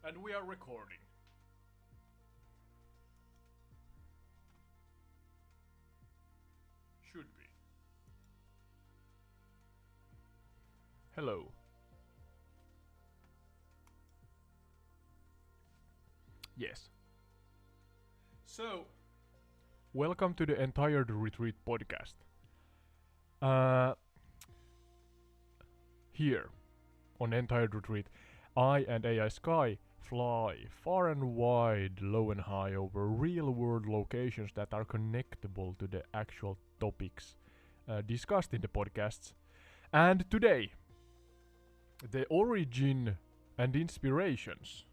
And we are recording. Should be. Hello. Yes. So, welcome to the Entire Retreat podcast. Here, on Entire Retreat, I and AI Sky fly far and wide, low and high over real-world locations that are connectable to the actual topics discussed in the podcasts. And today, the origin and inspirations.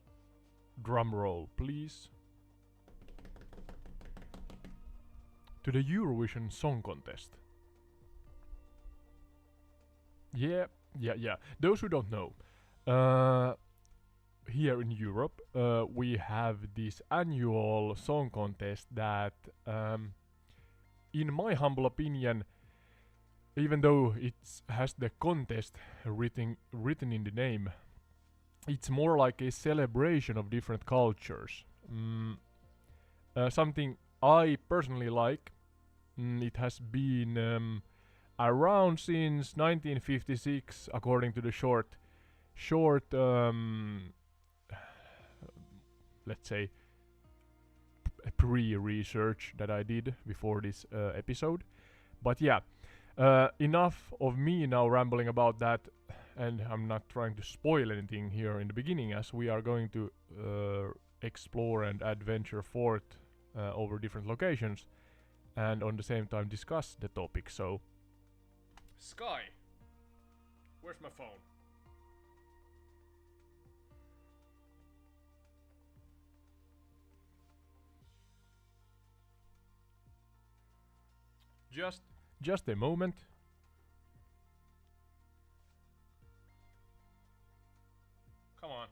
Drum roll, please. To the Eurovision Song Contest. Yeah. Those who don't know, here in Europe, we have this annual song contest that, in my humble opinion, even though it has the contest written in the name, it's more like a celebration of different cultures. Something I personally like. It has been around since 1956, according to the short, let's say, pre-research that I did before this episode. But yeah, enough of me now rambling about that, and I'm not trying to spoil anything here in the beginning, as we are going to explore and adventure forth over different locations, and on the same time discuss the topic. So, Sky, where's my phone? Just a moment. Come on.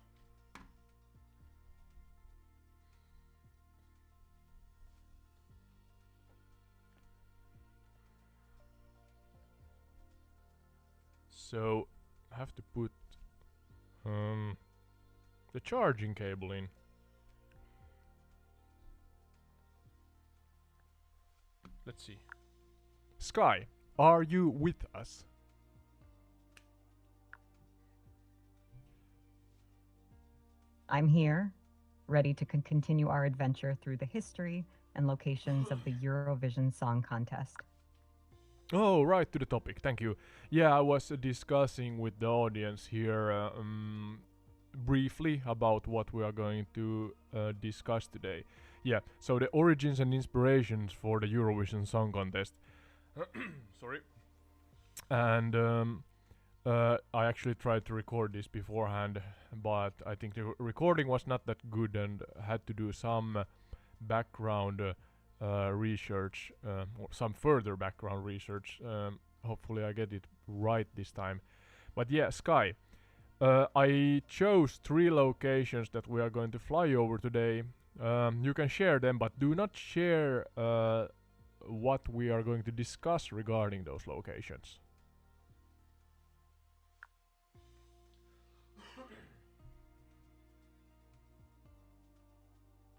So, I have to put the charging cable in. Let's see. Sky, are you with us? I'm here, ready to continue our adventure through the history and locations of the Eurovision Song Contest. Oh, right to the topic, thank you. Yeah, I was discussing with the audience here briefly about what we are going to discuss today. Yeah, so the origins and inspirations for the Eurovision Song Contest. Sorry. And I actually tried to record this beforehand, but I think the recording was not that good and had to do some background research, or some further background research. Hopefully I get it right this time. But yeah, Sky, I chose 3 locations that we are going to fly over today. You can share them, but do not share what we are going to discuss regarding those locations.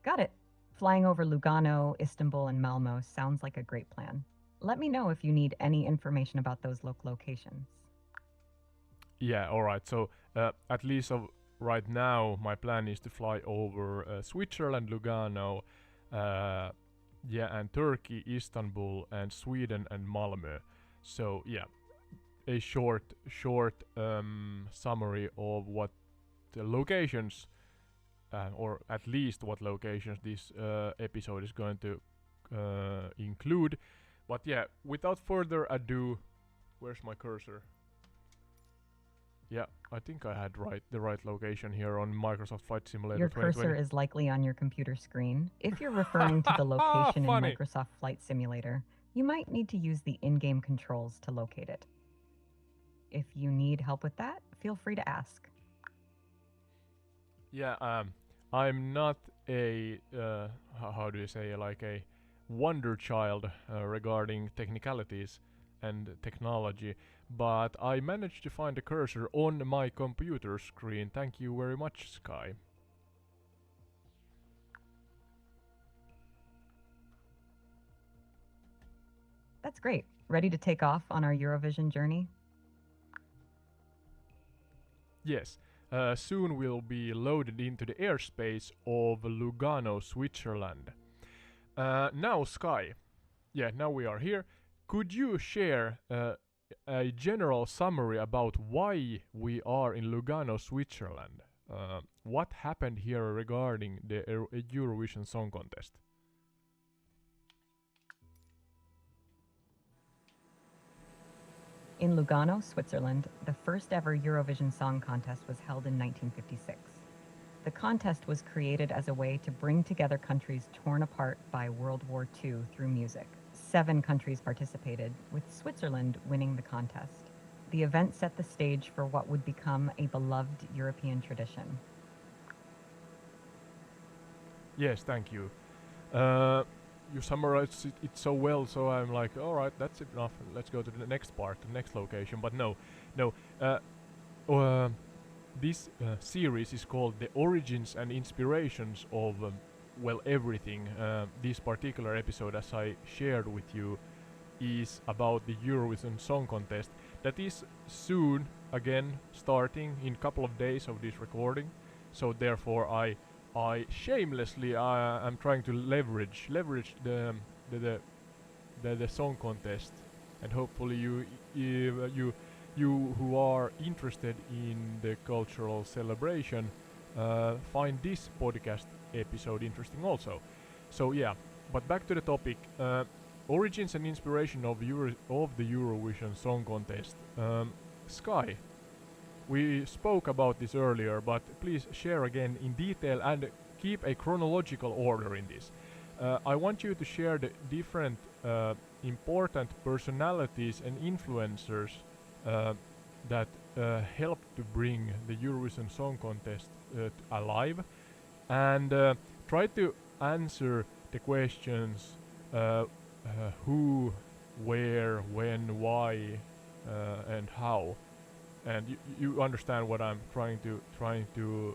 Got it. Flying over Lugano, Istanbul, and Malmo sounds like a great plan. Let me know if you need any information about those locations. Yeah, alright, so at least right now my plan is to fly over Switzerland, Lugano, and Turkey, Istanbul, and Sweden and Malmö. So yeah, a short summary of what the locations, or at least what locations this episode is going to include. But yeah, without further ado, where's my cursor? Yeah, I think I had the right location here on Microsoft Flight Simulator Your 2020. cursor is likely on your computer screen. If you're referring to the location in Funny. Microsoft Flight Simulator, you might need to use the in-game controls to locate it. If you need help with that, feel free to ask. Yeah, I'm not a how do you say, like a wonder child regarding technicalities and technology, but I managed to find the cursor on my computer screen. Thank you very much, Sky. That's great. Ready to take off on our Eurovision journey? Yes, soon we'll be loaded into the airspace of Lugano, Switzerland. Now, Sky, yeah, now we are here. Could you share a general summary about why we are in Lugano, Switzerland? What happened here regarding the Eurovision Song Contest? In Lugano, Switzerland, the first ever Eurovision Song Contest was held in 1956. The contest was created as a way to bring together countries torn apart by World War II through music. 7 countries participated, with Switzerland winning the contest. The event set the stage for what would become a beloved European tradition. Yes, thank you. You summarized it so well, so I'm like, all right, that's enough. Let's go to the next part, the next location. But no. This series is called The Origins and Inspirations of, well, everything. This particular episode, as I shared with you, is about the Eurovision Song Contest. That is soon, again, starting in a couple of days of this recording. So therefore, I shamelessly am trying to leverage the song contest, and hopefully you who are interested in the cultural celebration find this podcast episode interesting also. So yeah, but back to the topic. Origins and inspiration of the Eurovision Song Contest. Sky, we spoke about this earlier, but please share again in detail and keep a chronological order in this. I want you to share the different important personalities and influencers that helped to bring the Eurovision Song Contest alive, and try to answer the questions who, where, when, why, and how. And you understand what I'm trying to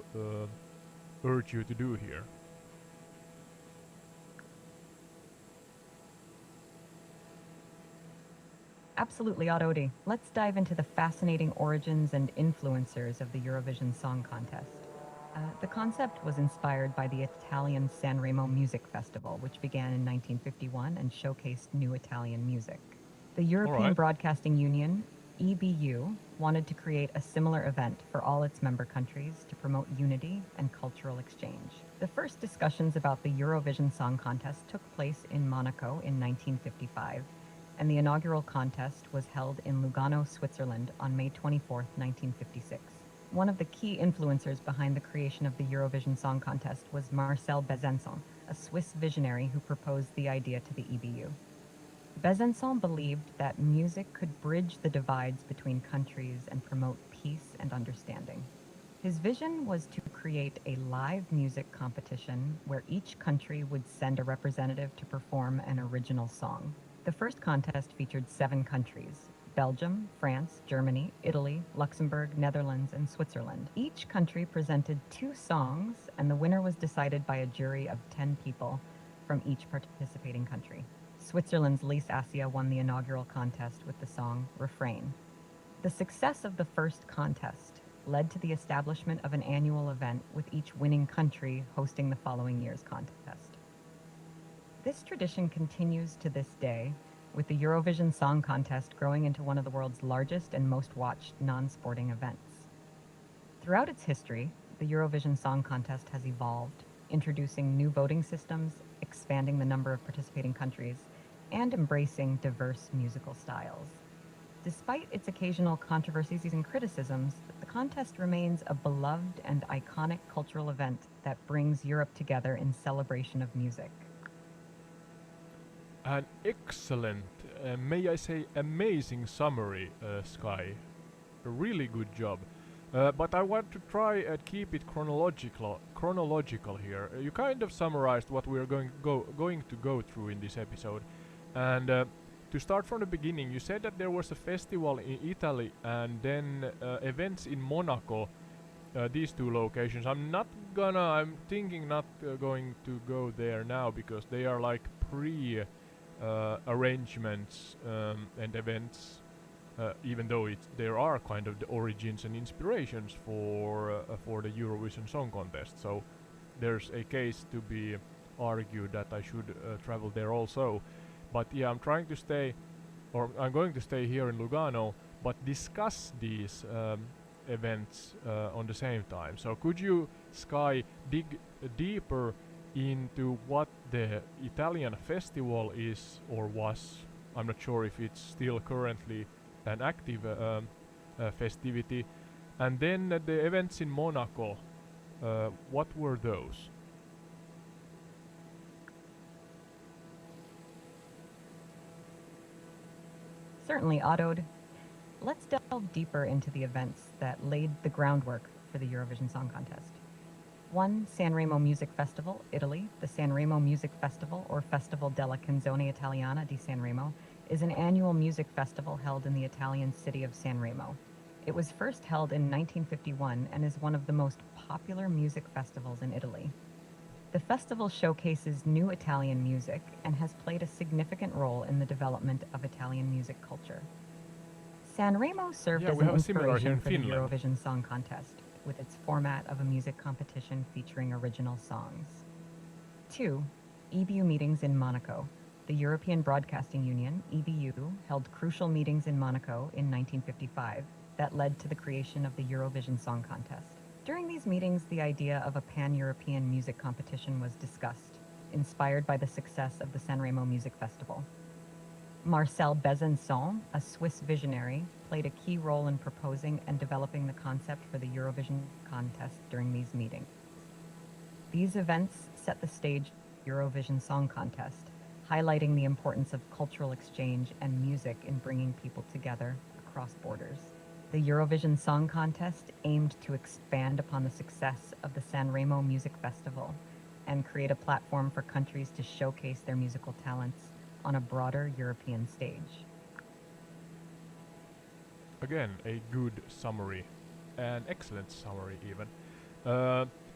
urge you to do here. Absolutely, Aurori. Let's dive into the fascinating origins and influencers of the Eurovision Song Contest. The concept was inspired by the Italian Sanremo Music Festival, which began in 1951 and showcased new Italian music. The European Broadcasting Union, EBU, wanted to create a similar event for all its member countries to promote unity and cultural exchange. The first discussions about the Eurovision Song Contest took place in Monaco in 1955, and the inaugural contest was held in Lugano, Switzerland on May 24, 1956. One of the key influencers behind the creation of the Eurovision Song Contest was Marcel Bezençon, a Swiss visionary who proposed the idea to the EBU. Bezençon believed that music could bridge the divides between countries and promote peace and understanding. His vision was to create a live music competition where each country would send a representative to perform an original song. The first contest featured 7 countries: Belgium, France, Germany, Italy, Luxembourg, Netherlands, and Switzerland. Each country presented 2 songs, and the winner was decided by a jury of 10 people from each participating country. Switzerland's Lise Assia won the inaugural contest with the song Refrain. The success of the first contest led to the establishment of an annual event with each winning country hosting the following year's contest. This tradition continues to this day, with the Eurovision Song Contest growing into one of the world's largest and most watched non-sporting events. Throughout its history, the Eurovision Song Contest has evolved, introducing new voting systems, expanding the number of participating countries, and embracing diverse musical styles. Despite its occasional controversies and criticisms, the contest remains a beloved and iconic cultural event that brings Europe together in celebration of music. An excellent, may I say amazing summary, Sky. A really good job. But I want to try and keep it chronological here. You kind of summarized what we're going to go through in this episode. And to start from the beginning, you said that there was a festival in Italy and then events in Monaco. These 2 locations. I'm thinking not going to go there now because they are like arrangements and events, even though there are kind of the origins and inspirations for the Eurovision Song Contest. So there's a case to be argued that I should travel there also. But yeah, I'm trying to stay, or I'm going to stay here in Lugano, but discuss these events on the same time. So could you, Sky, dig deeper into what the Italian festival is or was? I'm not sure if it's still currently an active festivity. And then the events in Monaco, what were those? Certainly, Ottode. Let's delve deeper into the events that laid the groundwork for the Eurovision Song Contest. 1. Sanremo Music Festival, Italy. The Sanremo Music Festival, or Festival della Canzone Italiana di Sanremo, is an annual music festival held in the Italian city of Sanremo. It was first held in 1951 and is one of the most popular music festivals in Italy. The festival showcases new Italian music and has played a significant role in the development of Italian music culture. Sanremo served as an inspiration for the Eurovision Song Contest, with its format of a music competition featuring original songs. 2. EBU meetings in Monaco. The European Broadcasting Union, EBU, held crucial meetings in Monaco in 1955 that led to the creation of the Eurovision Song Contest. During these meetings, the idea of a pan-European music competition was discussed, inspired by the success of the Sanremo Music Festival. Marcel Bezençon, a Swiss visionary, played a key role in proposing and developing the concept for the Eurovision contest during these meetings. These events set the stage for the Eurovision Song Contest, highlighting the importance of cultural exchange and music in bringing people together across borders. The Eurovision Song Contest aimed to expand upon the success of the Sanremo Music Festival and create a platform for countries to showcase their musical talents on a broader European stage. Again, a good summary, an excellent summary even.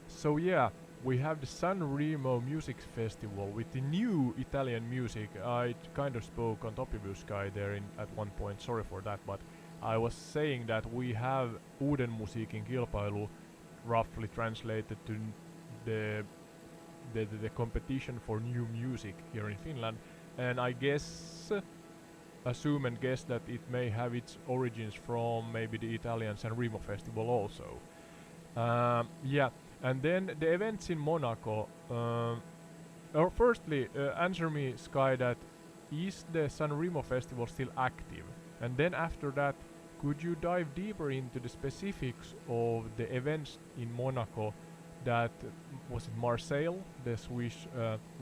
So yeah, we have the Sanremo Music Festival with the new Italian music. I kind of spoke on top of you, Sky, there at one point, sorry for that, but I was saying that we have Uuden musiikin kilpailu, roughly translated to the competition for new music here in Finland, and I assume and guess that it may have its origins from maybe the Italian Sanremo festival also. Yeah, and then the events in Monaco. Or firstly, answer me, Sky, that is the Sanremo festival still active? And then after that, could you dive deeper into the specifics of the events in Monaco that, was it Marseille, the Swiss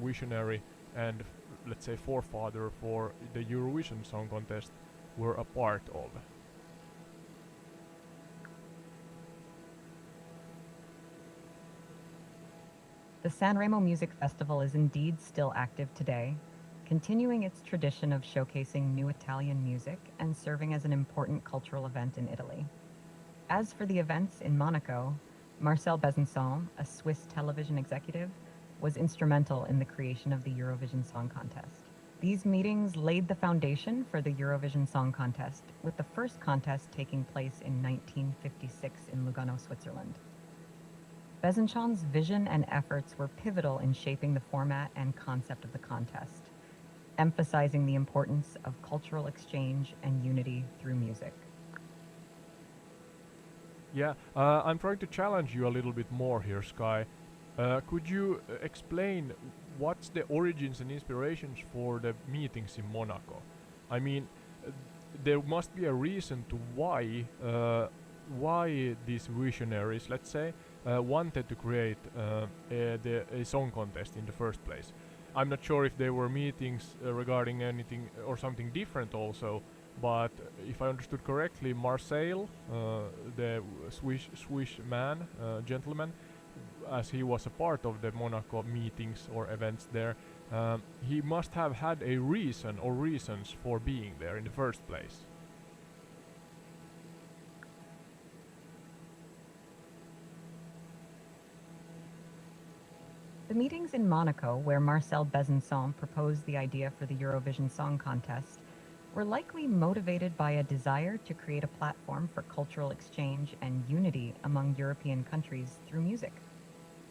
visionary and let's say forefather for the Eurovision Song Contest, were a part of? The Sanremo Music Festival is indeed still active today, continuing its tradition of showcasing new Italian music and serving as an important cultural event in Italy. As for the events in Monaco, Marcel Bezençon, a Swiss television executive, was instrumental in the creation of the Eurovision Song Contest. These meetings laid the foundation for the Eurovision Song Contest, with the first contest taking place in 1956 in Lugano, Switzerland. Bezençon's vision and efforts were pivotal in shaping the format and concept of the contest, emphasizing the importance of cultural exchange and unity through music. Yeah, I'm trying to challenge you a little bit more here, Sky. Could you explain what's the origins and inspirations for the meetings in Monaco? I mean, there must be a reason to why these visionaries, let's say, wanted to create a song contest in the first place. I'm not sure if there were meetings regarding anything or something different also, but if I understood correctly, Marcel, the Swiss man, gentleman, as he was a part of the Monaco meetings or events there, he must have had a reason or reasons for being there in the first place. The The meetings in Monaco, where Marcel Besançon proposed the idea for the Eurovision Song Contest, were likely motivated by a desire to create a platform for cultural exchange and unity among European countries through music.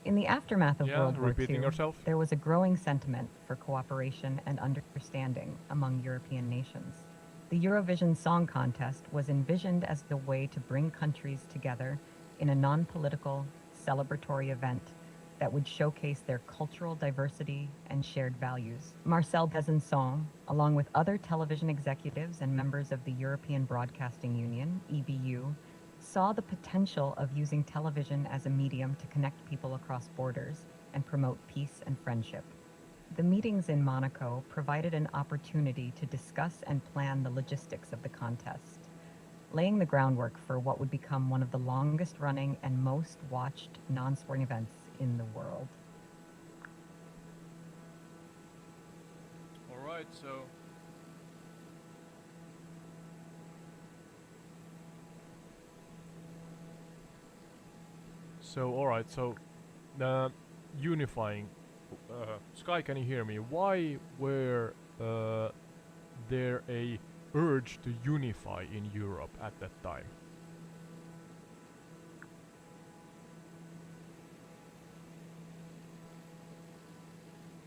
In the aftermath of Yeah, World War repeating II, yourself. there was a growing sentiment for cooperation and understanding among European nations. The Eurovision Song Contest was envisioned as the way to bring countries together in a non-political, celebratory event that would showcase their cultural diversity and shared values. Marcel Besançon, along with other television executives and members of the European Broadcasting Union, EBU, saw the potential of using television as a medium to connect people across borders and promote peace and friendship. The meetings in Monaco provided an opportunity to discuss and plan the logistics of the contest, laying the groundwork for what would become one of the longest running and most watched non-sporting events in the world. All right, all right, unifying. Sky, can you hear me? Why were there a urge to unify in Europe at that time?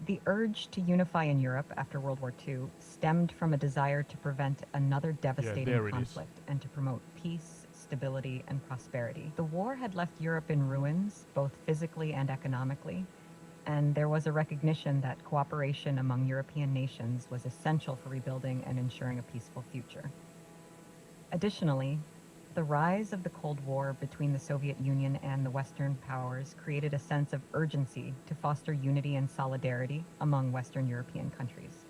The urge to unify in Europe after World War II stemmed from a desire to prevent another devastating conflict and to promote peace, stability, and prosperity. The war had left Europe in ruins, both physically and economically, and there was a recognition that cooperation among European nations was essential for rebuilding and ensuring a peaceful future. Additionally, the rise of the Cold War between the Soviet Union and the Western powers created a sense of urgency to foster unity and solidarity among Western European countries.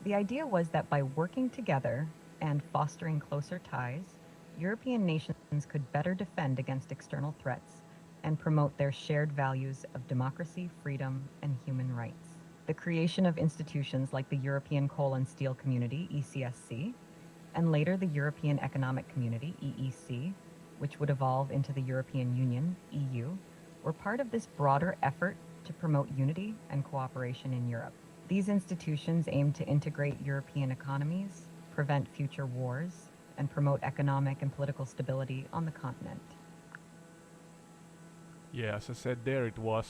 The idea was that by working together and fostering closer ties, European nations could better defend against external threats and promote their shared values of democracy, freedom, and human rights. The creation of institutions like the European Coal and Steel Community, ECSC, and later the European Economic Community, EEC, which would evolve into the European Union, EU, were part of this broader effort to promote unity and cooperation in Europe. These institutions aimed to integrate European economies, prevent future wars, and promote economic and political stability on the continent. Yeah, as I said there, it was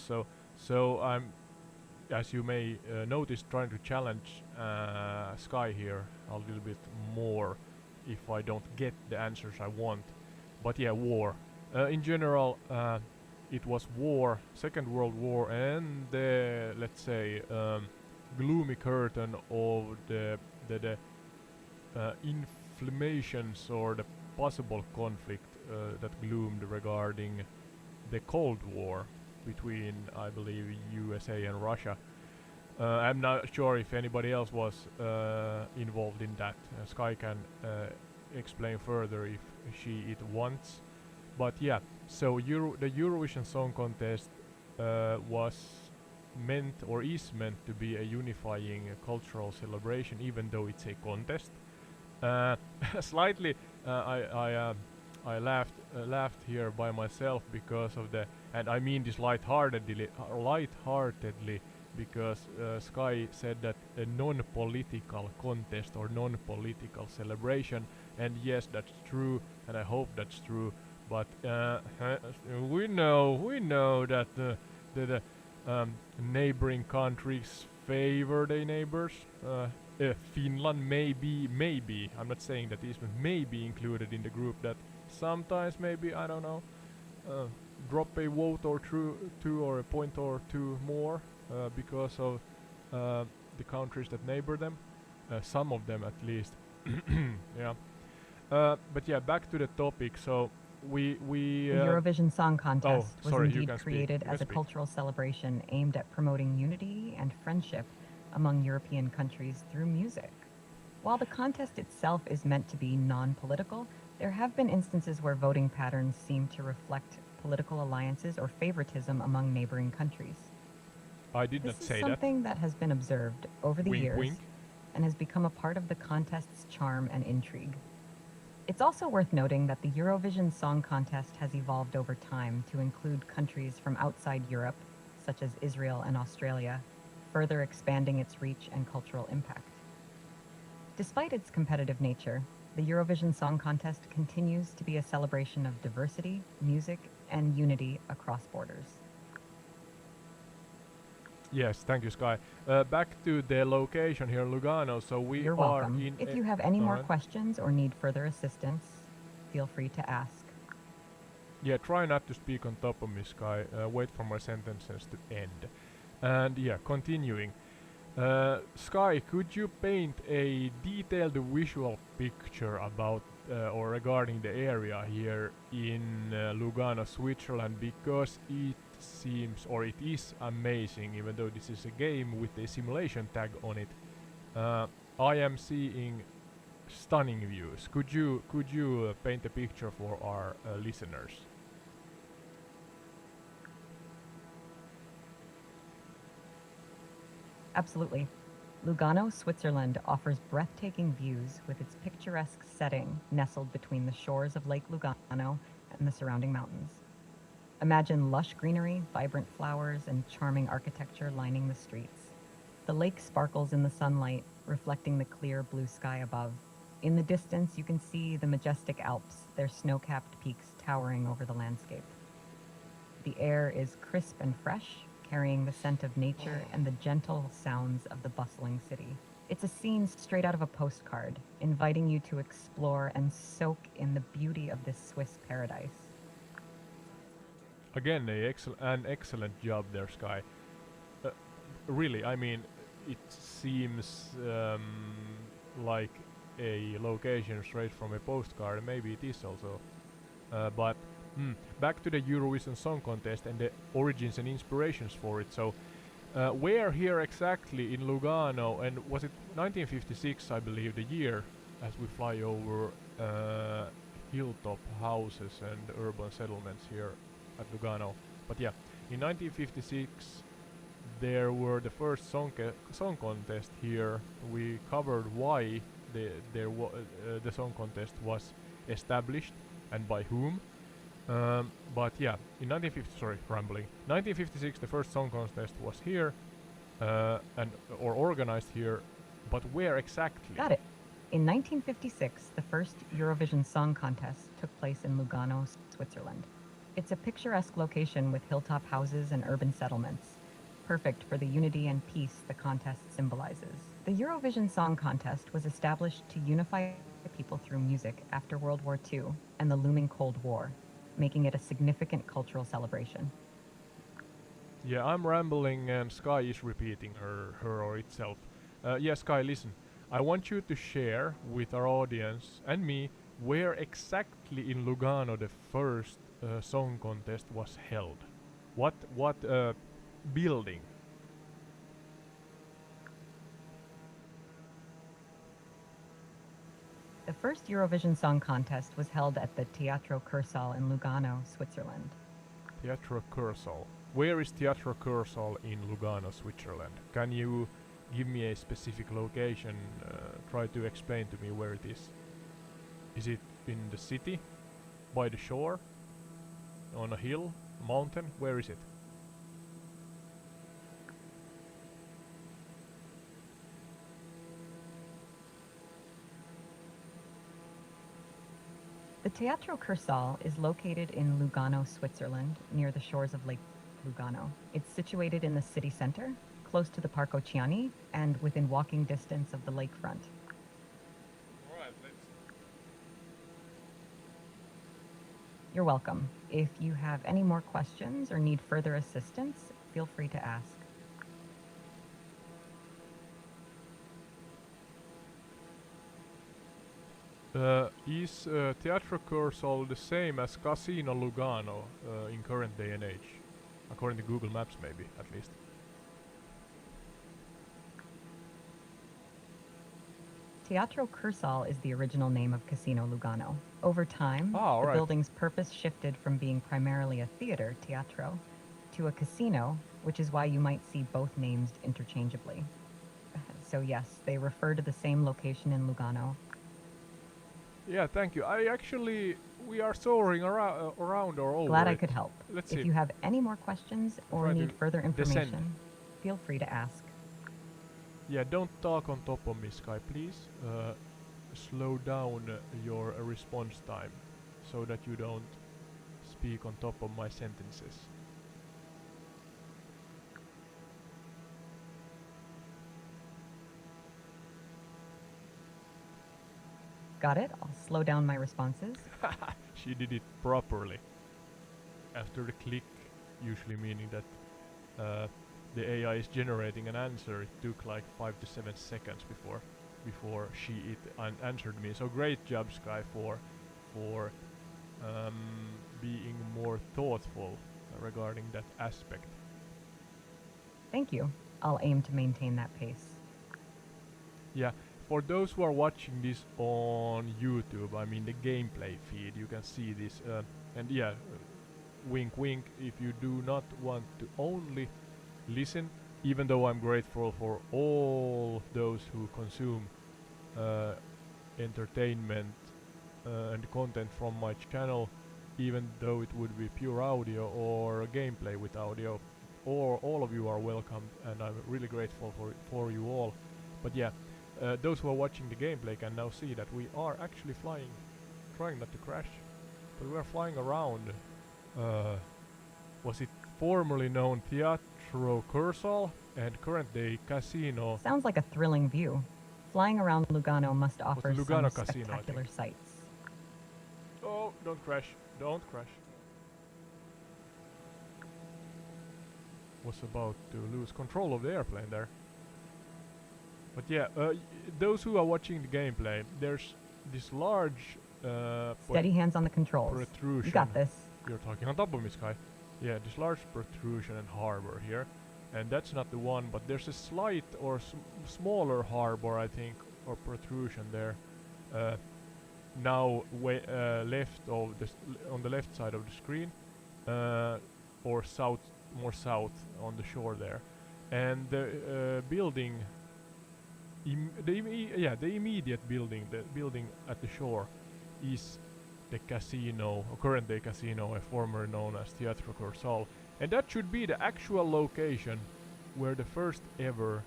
so I'm, as you may notice, trying to challenge Sky here a little bit more if I don't get the answers I want. But yeah, war. In general, it was war, Second World War, and the, let's say, gloomy curtain of the inflammations or the possible conflict that gloomed regarding the Cold War between, I believe, USA and Russia. I'm not sure if anybody else was involved in that. Sky can explain further if it wants. But yeah, so the Eurovision Song Contest was meant or is meant to be a unifying cultural celebration, even though it's a contest. Slightly, I laughed here by myself because of and I mean this lightheartedly, because Sky said that a non-political contest or non-political celebration, and yes, that's true, and I hope that's true. But we know that the neighboring countries favor their neighbors. Finland maybe, I'm not saying that Eastman may be included in the group that sometimes maybe, I don't know, drop a vote or two or a point or two more because of the countries that neighbor them, some of them at least. Yeah. But yeah, back to the topic. So we the Eurovision Song Contest was indeed created created as a cultural celebration aimed at promoting unity and friendship among European countries through music. While the contest itself is meant to be non-political, there have been instances where voting patterns seem to reflect political alliances or favoritism among neighboring countries. I did not say that. This is something that has been observed over the years wink. And has become a part of the contest's charm and intrigue. It's also worth noting that the Eurovision Song Contest has evolved over time to include countries from outside Europe, such as Israel and Australia, further expanding its reach and cultural impact. Despite its competitive nature, the Eurovision Song Contest continues to be a celebration of diversity, music, and unity across borders. Yes, thank you, Sky. Back to the location here, Lugano. So we You're are welcome. in. If you have any more Alright. questions or need further assistance, feel free to ask. Yeah, try not to speak on top of me, Sky. Wait for my sentences to end. And yeah, continuing. Sky, could you paint a detailed visual picture about or regarding the area here in Lugano, Switzerland? Because it seems, or it is amazing, even though this is a game with a simulation tag on it. I am seeing stunning views. Could you paint a picture for our listeners? Absolutely. Lugano, Switzerland offers breathtaking views with its picturesque setting nestled between the shores of Lake Lugano and the surrounding mountains. Imagine lush greenery, vibrant flowers, and charming architecture lining the streets. The lake sparkles in the sunlight, reflecting the clear blue sky above. In the distance, you can see the majestic Alps, their snow-capped peaks towering over the landscape. The air is crisp and fresh, carrying the scent of nature and the gentle sounds of the bustling city. It's a scene straight out of a postcard, inviting you to explore and soak in the beauty of this Swiss paradise. Again, an excellent job there, Sky. Uh, really, I mean, it seems like a location straight from a postcard. Maybe it is also. But back to the Eurovision Song Contest and the origins and inspirations for it. So, where here exactly in Lugano, and was it 1956, I believe, the year, as we fly over hilltop houses and urban settlements here at Lugano. But yeah, in 1956 there were the first song contest here. We covered why the song contest was established and by whom. But yeah, in 1950, sorry, rambling. 1956, the first song contest was here, or organized here, but where exactly? Got it. In 1956, the first Eurovision Song Contest took place in Lugano, Switzerland. It's a picturesque location with hilltop houses and urban settlements, perfect for the unity and peace the contest symbolizes. The Eurovision Song Contest was established to unify people through music after World War II and the looming Cold War, making it a significant cultural celebration. Yeah, I'm rambling and Sky is repeating her or itself. Yeah, Sky, listen. I want you to share with our audience and me where exactly in Lugano the first song contest was held. What building? The first Eurovision Song Contest was held at the Teatro Kursaal in Lugano, Switzerland. Teatro Kursaal. Where is Teatro Kursaal in Lugano, Switzerland? Can you give me a specific location? Try to explain to me where it is. Is it in the city? By the shore? On a hill? A mountain? Where is it? The Teatro Kursaal is located in Lugano, Switzerland, near the shores of Lake Lugano. It's situated in the city center, close to the Parco Chiani, and within walking distance of the lakefront. Alright, You're welcome. If you have any more questions or need further assistance, feel free to ask. Is Teatro Kursaal the same as Casino Lugano in current day and age? According to Google Maps, maybe, at least. Teatro Kursaal is the original name of Casino Lugano. Over time, Ah, the right. building's purpose shifted from being primarily a theater, teatro, to a casino, which is why you might see both names interchangeably. So yes, they refer to the same location in Lugano. Yeah, thank you. I actually we are soaring around or over Glad I it. could help. Let's If see. you have any more questions or Try need to further descend. information, feel free to ask. Yeah, don't talk on top of me, Sky, please. Slow down your response time so that you don't speak on top of my sentences. Got it? I'll slow down my responses. She did it properly. After the click, usually meaning that the AI is generating an answer, it took like 5 to 7 seconds before it answered me. So great job, Sky, for being more thoughtful regarding that aspect. Thank you. I'll aim to maintain that pace. Yeah, for those who are watching this on YouTube, I mean the gameplay feed, you can see this. And yeah, wink wink, if you do not want to only listen, even though I'm grateful for all those who consume entertainment and content from my channel, even though it would be pure audio or gameplay with audio, or all of you are welcome, and I'm really grateful for you all. But yeah, those who are watching the gameplay can now see that we are actually flying, trying not to crash, but we are flying around. Was it formerly known Teatro Cursal and current day Casino? Sounds like a thrilling view. Flying around Lugano must offer Lugano some Casino, I spectacular think. sights. Oh, don't crash, don't crash. Was about to lose control of the airplane there. But yeah, those who are watching the gameplay, there's this large Steady hands on the controls. protrusion. You got this. You're talking on top of me, Sky. Yeah, this large protrusion and harbor here. And that's not the one, but there's a slight or smaller harbor, I think, or protrusion there. Now left of on the left side of the screen, or south, more south on the shore there. And the building, the immediate building, the building at the shore, is the casino, or current day casino, formerly known as Teatro Cursal, and that should be the actual location where the first ever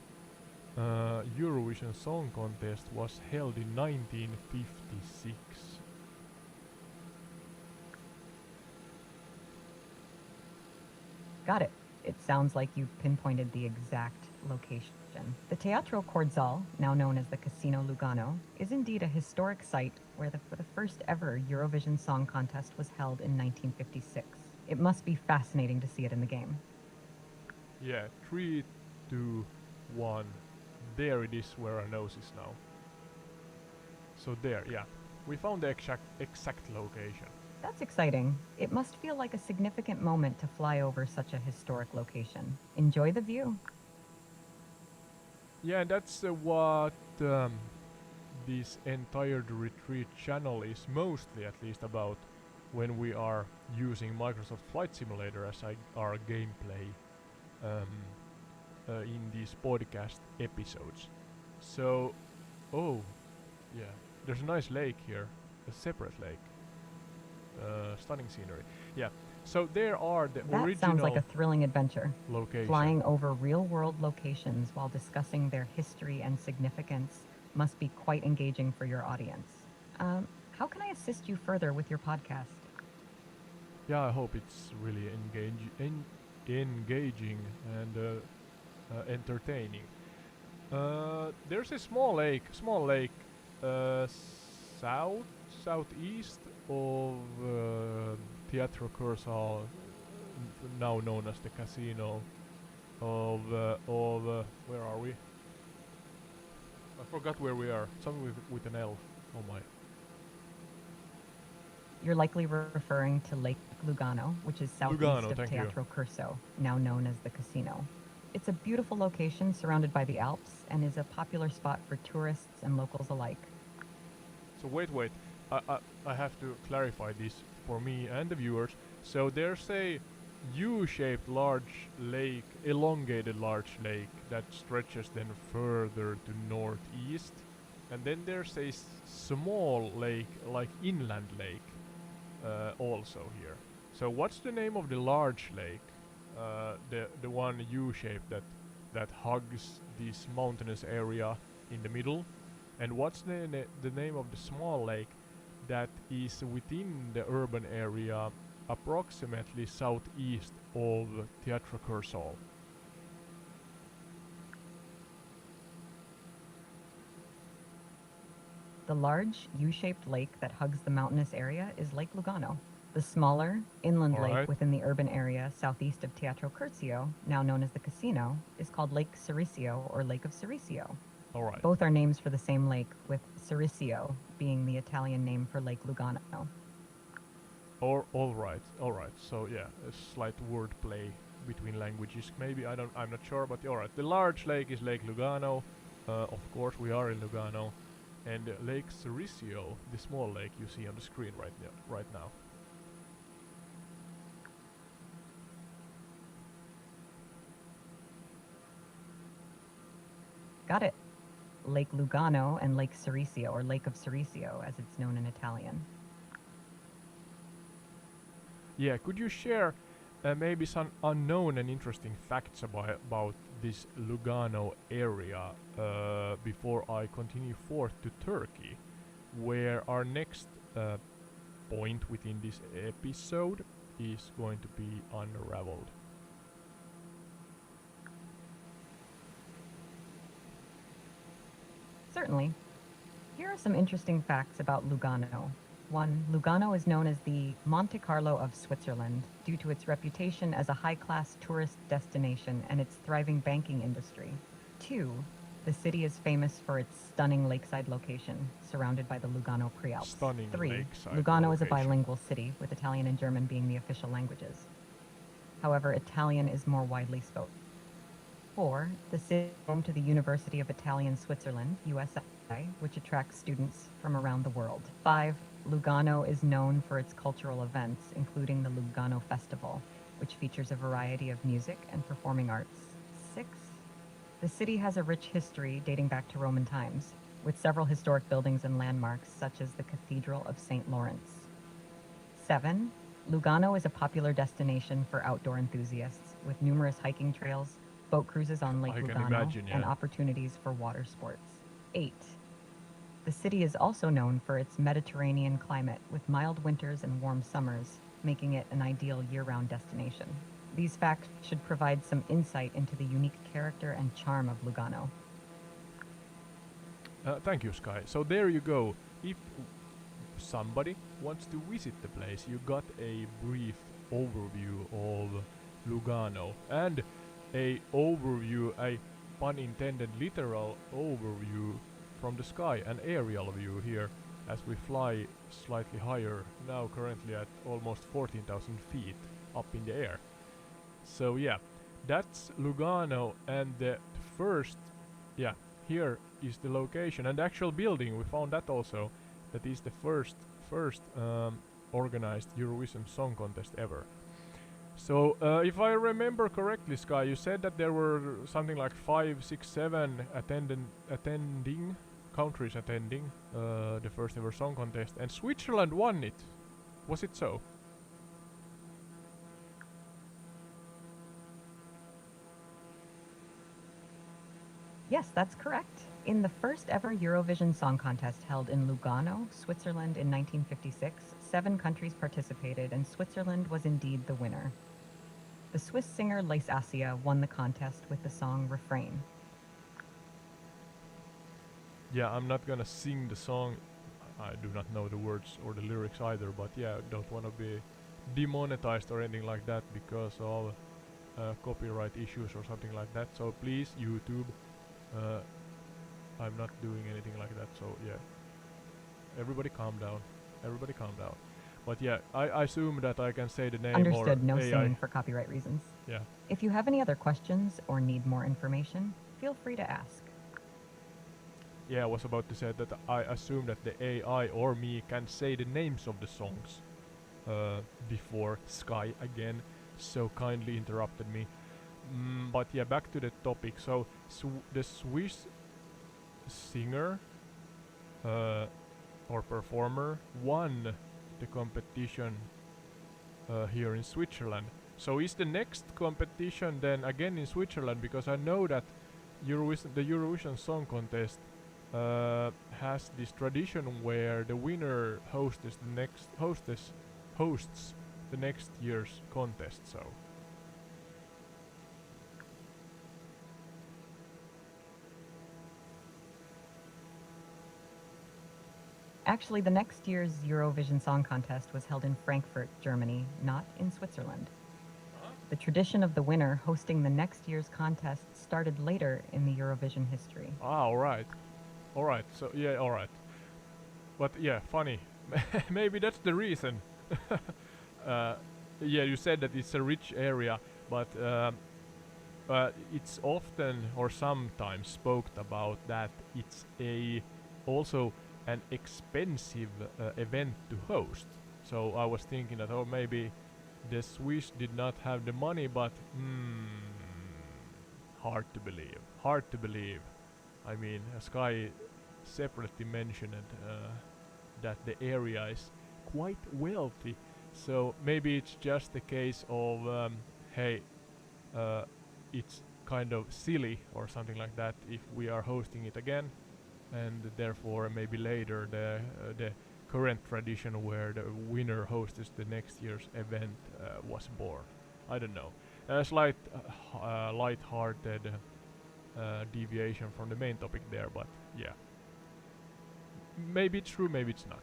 Eurovision Song Contest was held in 1956. Got it. It sounds like you pinpointed the exact location. The Teatro Cursal, now known as the Casino Lugano, is indeed a historic site where for the first ever Eurovision Song Contest was held in 1956. It must be fascinating to see it in the game. Yeah, 3, 2, 1. There it is where our nose is now. So there, yeah. We found the exact location. That's exciting. It must feel like a significant moment to fly over such a historic location. Enjoy the view. Yeah, and that's what this entire retreat channel is mostly, at least, about when we are using Microsoft Flight Simulator as our gameplay in these podcast episodes. So, oh, yeah, there's a nice lake here, a separate lake. Stunning scenery. Yeah, so there are the That original sounds like a thrilling adventure. location. Flying over real-world locations while discussing their history and significance must be quite engaging for your audience. How can I assist you further with your podcast? Yeah, I hope it's really engaging and entertaining. There's a small lake southeast of Teatro Cursal, now known as the Casino of where are we? I forgot where we are. Something with an L. Oh my. You're likely referring to Lake Lugano, which is southeast of thank you. Teatro Cursal, now known as the Casino. It's a beautiful location surrounded by the Alps and is a popular spot for tourists and locals alike. So wait. I have to clarify this for me and the viewers. So there's a U-shaped large lake, elongated large lake that stretches then further to northeast, and then there's a small lake, like inland lake, also here. So what's the name of the large lake? The one U-shaped that hugs this mountainous area in the middle, and what's the name of the small lake that is within the urban area, approximately southeast of Teatro Cursal? The large U-shaped lake that hugs the mountainous area is Lake Lugano. The smaller, inland lake within the urban area southeast of Teatro Curzio, now known as the Casino, is called Lake Cerisio or Lake of Cerisio. Alright. Both are names for the same lake, with Cerisio being the Italian name for Lake Lugano. Alright. So yeah, a slight wordplay between languages. Maybe I'm not sure, but alright. The large lake is Lake Lugano. Of course, we are in Lugano. And Lake Cerisio, the small lake you see on the screen right now. Got it. Lake Lugano and Lake Cerisio, or Lake of Cerisio, as it's known in Italian. Yeah, could you share maybe some unknown and interesting facts about this Lugano area before I continue forth to Turkey, where our next point within this episode is going to be unraveled? Certainly. Here are some interesting facts about Lugano. 1. Lugano is known as the Monte Carlo of Switzerland due to its reputation as a high-class tourist destination and its thriving banking industry. 2. The city is famous for its stunning lakeside location, surrounded by the Lugano Prealps. Stunning 3. lakeside Lugano is a location. bilingual city, with Italian and German being the official languages. However, Italian is more widely spoken. 4. The city is home to the University of Italian Switzerland, USI, which attracts students from around the world. 5. Lugano is known for its cultural events, including the Lugano Festival, which features a variety of music and performing arts. 6. The city has a rich history dating back to Roman times, with several historic buildings and landmarks such as the Cathedral of St. Lawrence. 7. Lugano is a popular destination for outdoor enthusiasts, with numerous hiking trails, boat cruises on Lake Lugano, and opportunities for water sports. 8. The city is also known for its Mediterranean climate, with mild winters and warm summers, making it an ideal year-round destination. These facts should provide some insight into the unique character and charm of Lugano. Thank you, Sky. So there you go. If somebody wants to visit the place, you got a brief overview of Lugano and a pun intended, literal overview from the sky, an aerial view here as we fly slightly higher, now currently at almost 14,000 feet up in the air. So yeah, that's Lugano, and the first, here is the location and the actual building. We found that also. That is the first organized Eurovision Song Contest ever. So if I remember correctly, Sky, you said that there were something like 5, 6, 7 attending countries attending the first ever song contest, and Switzerland won it. Was it so? Yes, that's correct. In the first ever Eurovision Song Contest held in Lugano, Switzerland in 1956, 7 countries participated, and Switzerland was indeed the winner. The Swiss singer Lace Assia won the contest with the song Refrain. Yeah, I'm not gonna sing the song. I do not know the words or the lyrics either, but yeah, don't wanna be demonetized or anything like that because of copyright issues or something like that. So please, YouTube, I'm not doing anything like that, so yeah. Everybody calm down. Everybody calm down. But yeah, I assume that I can say the name. Understood, or no AI. singing for copyright reasons. Yeah. If you have any other questions or need more information, feel free to ask. Yeah, I was about to say that I assume that the AI or me can say the names of the songs before Sky again so kindly interrupted me. But yeah, back to the topic. So the Swiss singer or performer won the competition here in Switzerland. So is the next competition then again in Switzerland? Because I know that the Eurovision Song Contest has this tradition where the winner hosts the next year's contest. So Actually, the next year's Eurovision Song Contest was held in Frankfurt, Germany, not in Switzerland. The tradition of the winner hosting the next year's contest started later in the Eurovision history. alright. Alright, so yeah, alright. But yeah, funny. Maybe that's the reason. Yeah, you said that it's a rich area, but it's often or sometimes spoken about that it's also an expensive event to host. So I was thinking that maybe the Swiss did not have the money, but hard to believe. Hard to believe. I mean, Sky separately mentioned that the area is quite wealthy. So maybe it's just a case of hey, it's kind of silly or something like that if we are hosting it again, and therefore maybe later the current tradition where the winner hosts the next year's event was born. I don't know. A slight light-hearted deviation from the main topic there, but yeah. Maybe it's true, maybe it's not.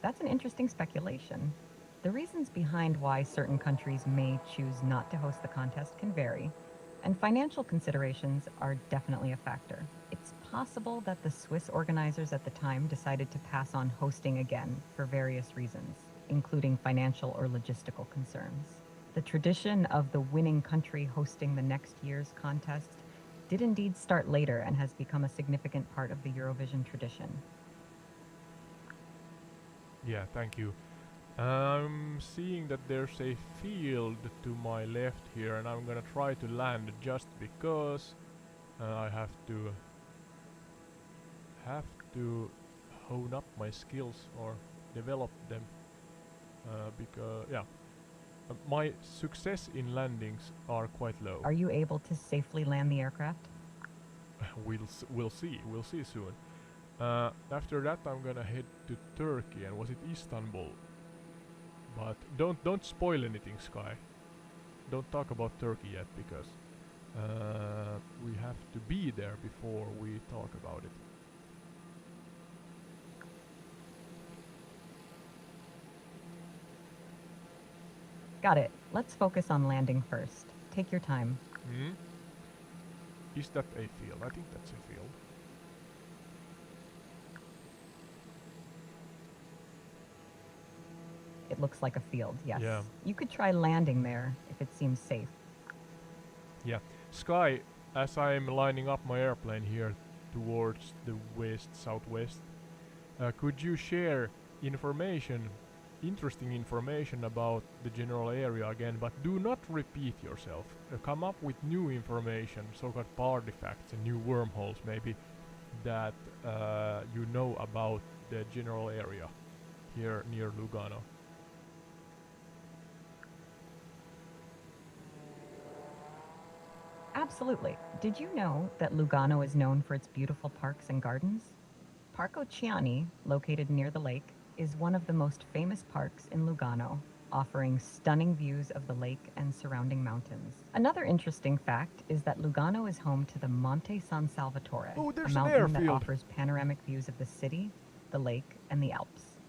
That's an interesting speculation. The reasons behind why certain countries may choose not to host the contest can vary, and financial considerations are definitely a factor. It's possible that the Swiss organizers at the time decided to pass on hosting again for various reasons, including financial or logistical concerns. The tradition of the winning country hosting the next year's contest did indeed start later and has become a significant part of the Eurovision tradition. Yeah, thank you. I'm seeing that there's a field to my left here, and I'm gonna try to land just because I have to hone up my skills or develop them because yeah, my success in landings are quite low. Are you able to safely land the aircraft? We'll see soon. After that, I'm gonna head to Turkey, and was it Istanbul? But don't spoil anything, Sky. Don't talk about Turkey yet, because we have to be there before we talk about it. Got it. Let's focus on landing first. Take your time. Is that a field? I think that's a field. It looks like a field, yes. Yeah. You could try landing there if it seems safe. Yeah. Sky, as I'm lining up my airplane here towards the southwest, could you share interesting information about the general area again, but do not repeat yourself. Come up with new information, so-called artifacts and new wormholes maybe, that you know about the general area here near Lugano. Absolutely. Did you know that Lugano is known for its beautiful parks and gardens? Parco Ciani, located near the lake, is one of the most famous parks in Lugano, offering stunning views of the lake and surrounding mountains. Another interesting fact is that Lugano is home to the Monte San Salvatore, a mountain that offers panoramic views of the city, the lake, and the Alps.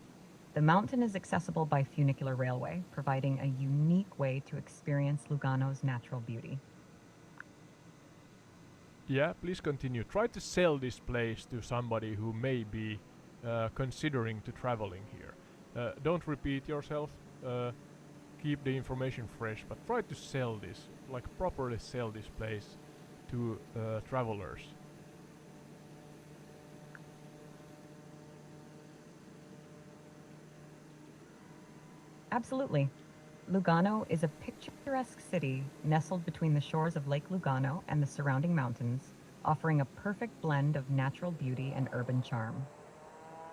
The mountain is accessible by funicular railway, providing a unique way to experience Lugano's natural beauty. Yeah, please continue. Try to sell this place to somebody who may be considering to traveling here. Don't repeat yourself. Keep the information fresh, but try to sell this, like properly sell this place to travelers. Absolutely. Lugano is a picturesque city nestled between the shores of Lake Lugano and the surrounding mountains, offering a perfect blend of natural beauty and urban charm.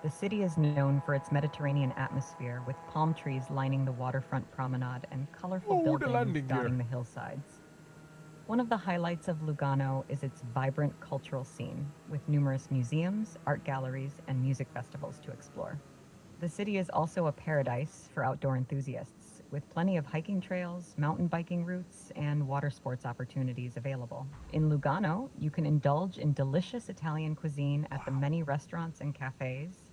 The city is known for its Mediterranean atmosphere, with palm trees lining the waterfront promenade and colorful Oh, the buildings landing gear. dotting the hillsides. One of the highlights of Lugano is its vibrant cultural scene, with numerous museums, art galleries, and music festivals to explore. The city is also a paradise for outdoor enthusiasts, with plenty of hiking trails, mountain biking routes, and water sports opportunities available. In Lugano, you can indulge in delicious Italian cuisine at the many restaurants and cafes,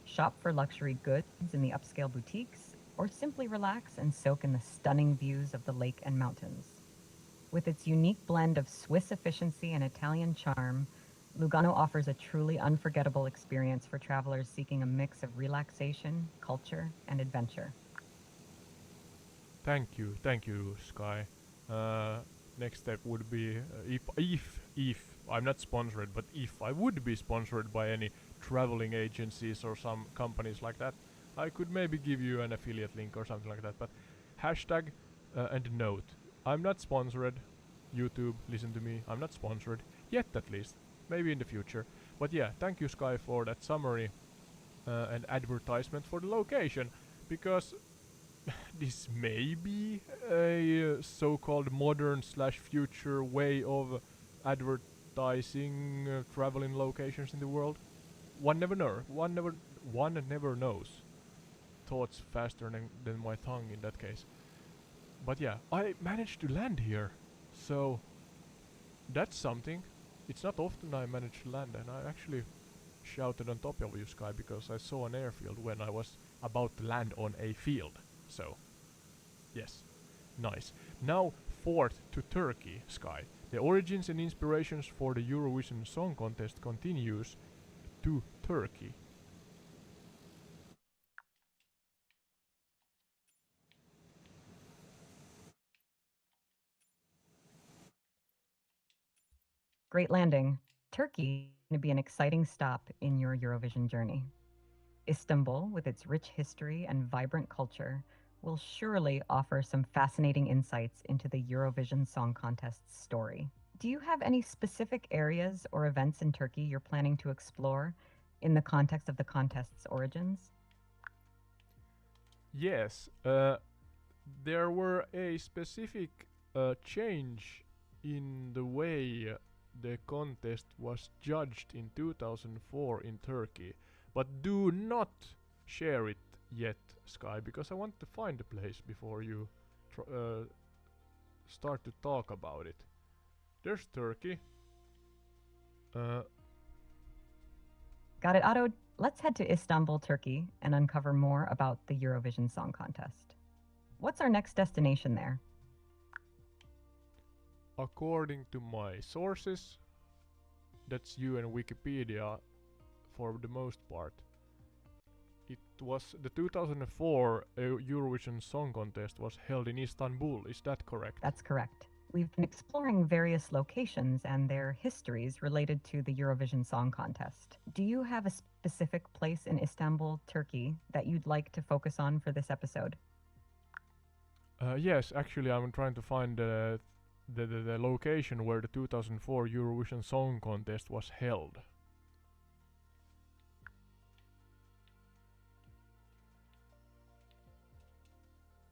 shop for luxury goods in the upscale boutiques, or simply relax and soak in the stunning views of the lake and mountains. With its unique blend of Swiss efficiency and Italian charm, Lugano offers a truly unforgettable experience for travelers seeking a mix of relaxation, culture, and adventure. Thank you, Sky. Next step would be if I'm not sponsored, but if I would be sponsored by any traveling agencies or some companies like that, I could maybe give you an affiliate link or something like that. But hashtag and note, I'm not sponsored. YouTube, listen to me. I'm not sponsored yet, at least. Maybe in the future. But yeah, thank you, Sky, for that summary and advertisement for the location, because this may be a so-called modern slash future way of advertising traveling locations in the world. One never know. One never knows. Thoughts faster than my tongue in that case. But yeah, I managed to land here, so that's something. It's not often I manage to land, and I actually shouted on top of you, Sky, because I saw an airfield when I was about to land on a field. So, yes, nice. Now, fourth to Turkey, Sky. The origins and inspirations for the Eurovision Song Contest continues to Turkey. Great landing. Turkey is going to be an exciting stop in your Eurovision journey. Istanbul, with its rich history and vibrant culture, will surely offer some fascinating insights into the Eurovision Song Contest's story. Do you have any specific areas or events in Turkey you're planning to explore in the context of the contest's origins? Yes, there were a specific change in the way the contest was judged in 2004 in Turkey. But do not share it yet, Sky, because I want to find the place before you start to talk about it. There's Turkey. Got it, Otto. Let's head to Istanbul, Turkey, and uncover more about the Eurovision Song Contest. What's our next destination there? According to my sources, that's you and Wikipedia for the most part. It was the 2004 Eurovision Song Contest was held in Istanbul, is that correct? That's correct. We've been exploring various locations and their histories related to the Eurovision Song Contest. Do you have a specific place in Istanbul, Turkey, that you'd like to focus on for this episode? Yes, actually I'm trying to find the location where the 2004 Eurovision Song Contest was held.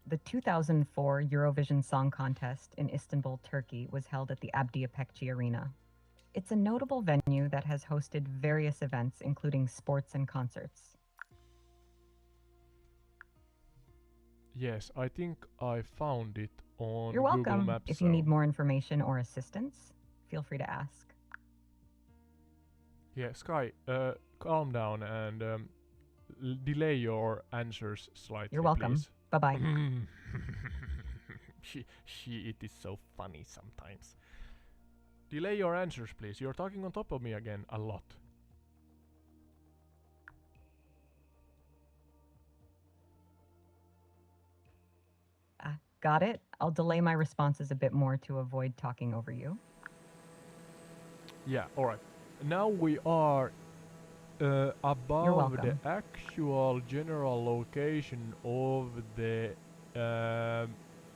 The 2004 Eurovision Song Contest in Istanbul, Turkey was held at the Abdiapekci Arena. It's a notable venue that has hosted various events, including sports and concerts. Yes, I think I found it on You're Google welcome. Maps. If you need more information or assistance, feel free to ask. Yeah, Sky, calm down and delay your answers slightly, You're welcome. please. Bye-bye. It is so funny sometimes. Delay your answers, please. You're talking on top of me again a lot. Got it. I'll delay my responses a bit more to avoid talking over you. Yeah, alright. Now we are above the welcome. actual general location of the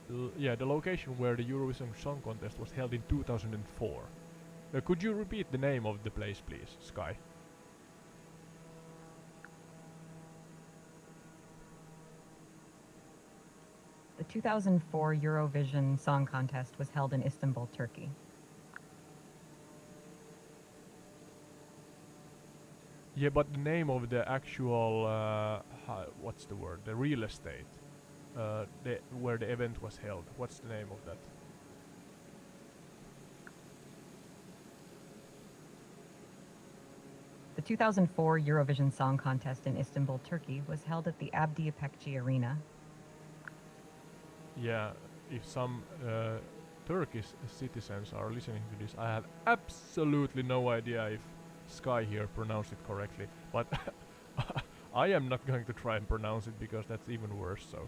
the location where the Eurovision Song Contest was held in 2004. Could you repeat the name of the place, please, Sky? The 2004 Eurovision Song Contest was held in Istanbul, Turkey. Yeah, but the name of the actual what's the word? The real estate, where the event was held. What's the name of that? The 2004 Eurovision Song Contest in Istanbul, Turkey was held at the Abdi İpekçi Arena. Yeah, if some Turkish citizens are listening to this, I have absolutely no idea if Sky here pronounced it correctly, but I am not going to try and pronounce it because that's even worse, so.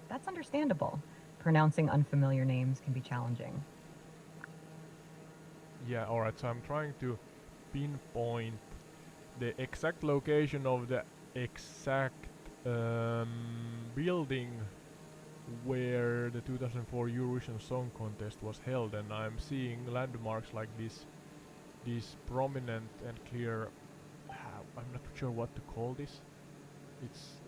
That's understandable. Pronouncing unfamiliar names can be challenging. Yeah, alright, so I'm trying to pinpoint the exact location of the exact building where the 2004 Eurovision Song Contest was held, and I'm seeing landmarks like this prominent and clear. I'm not sure what to call this.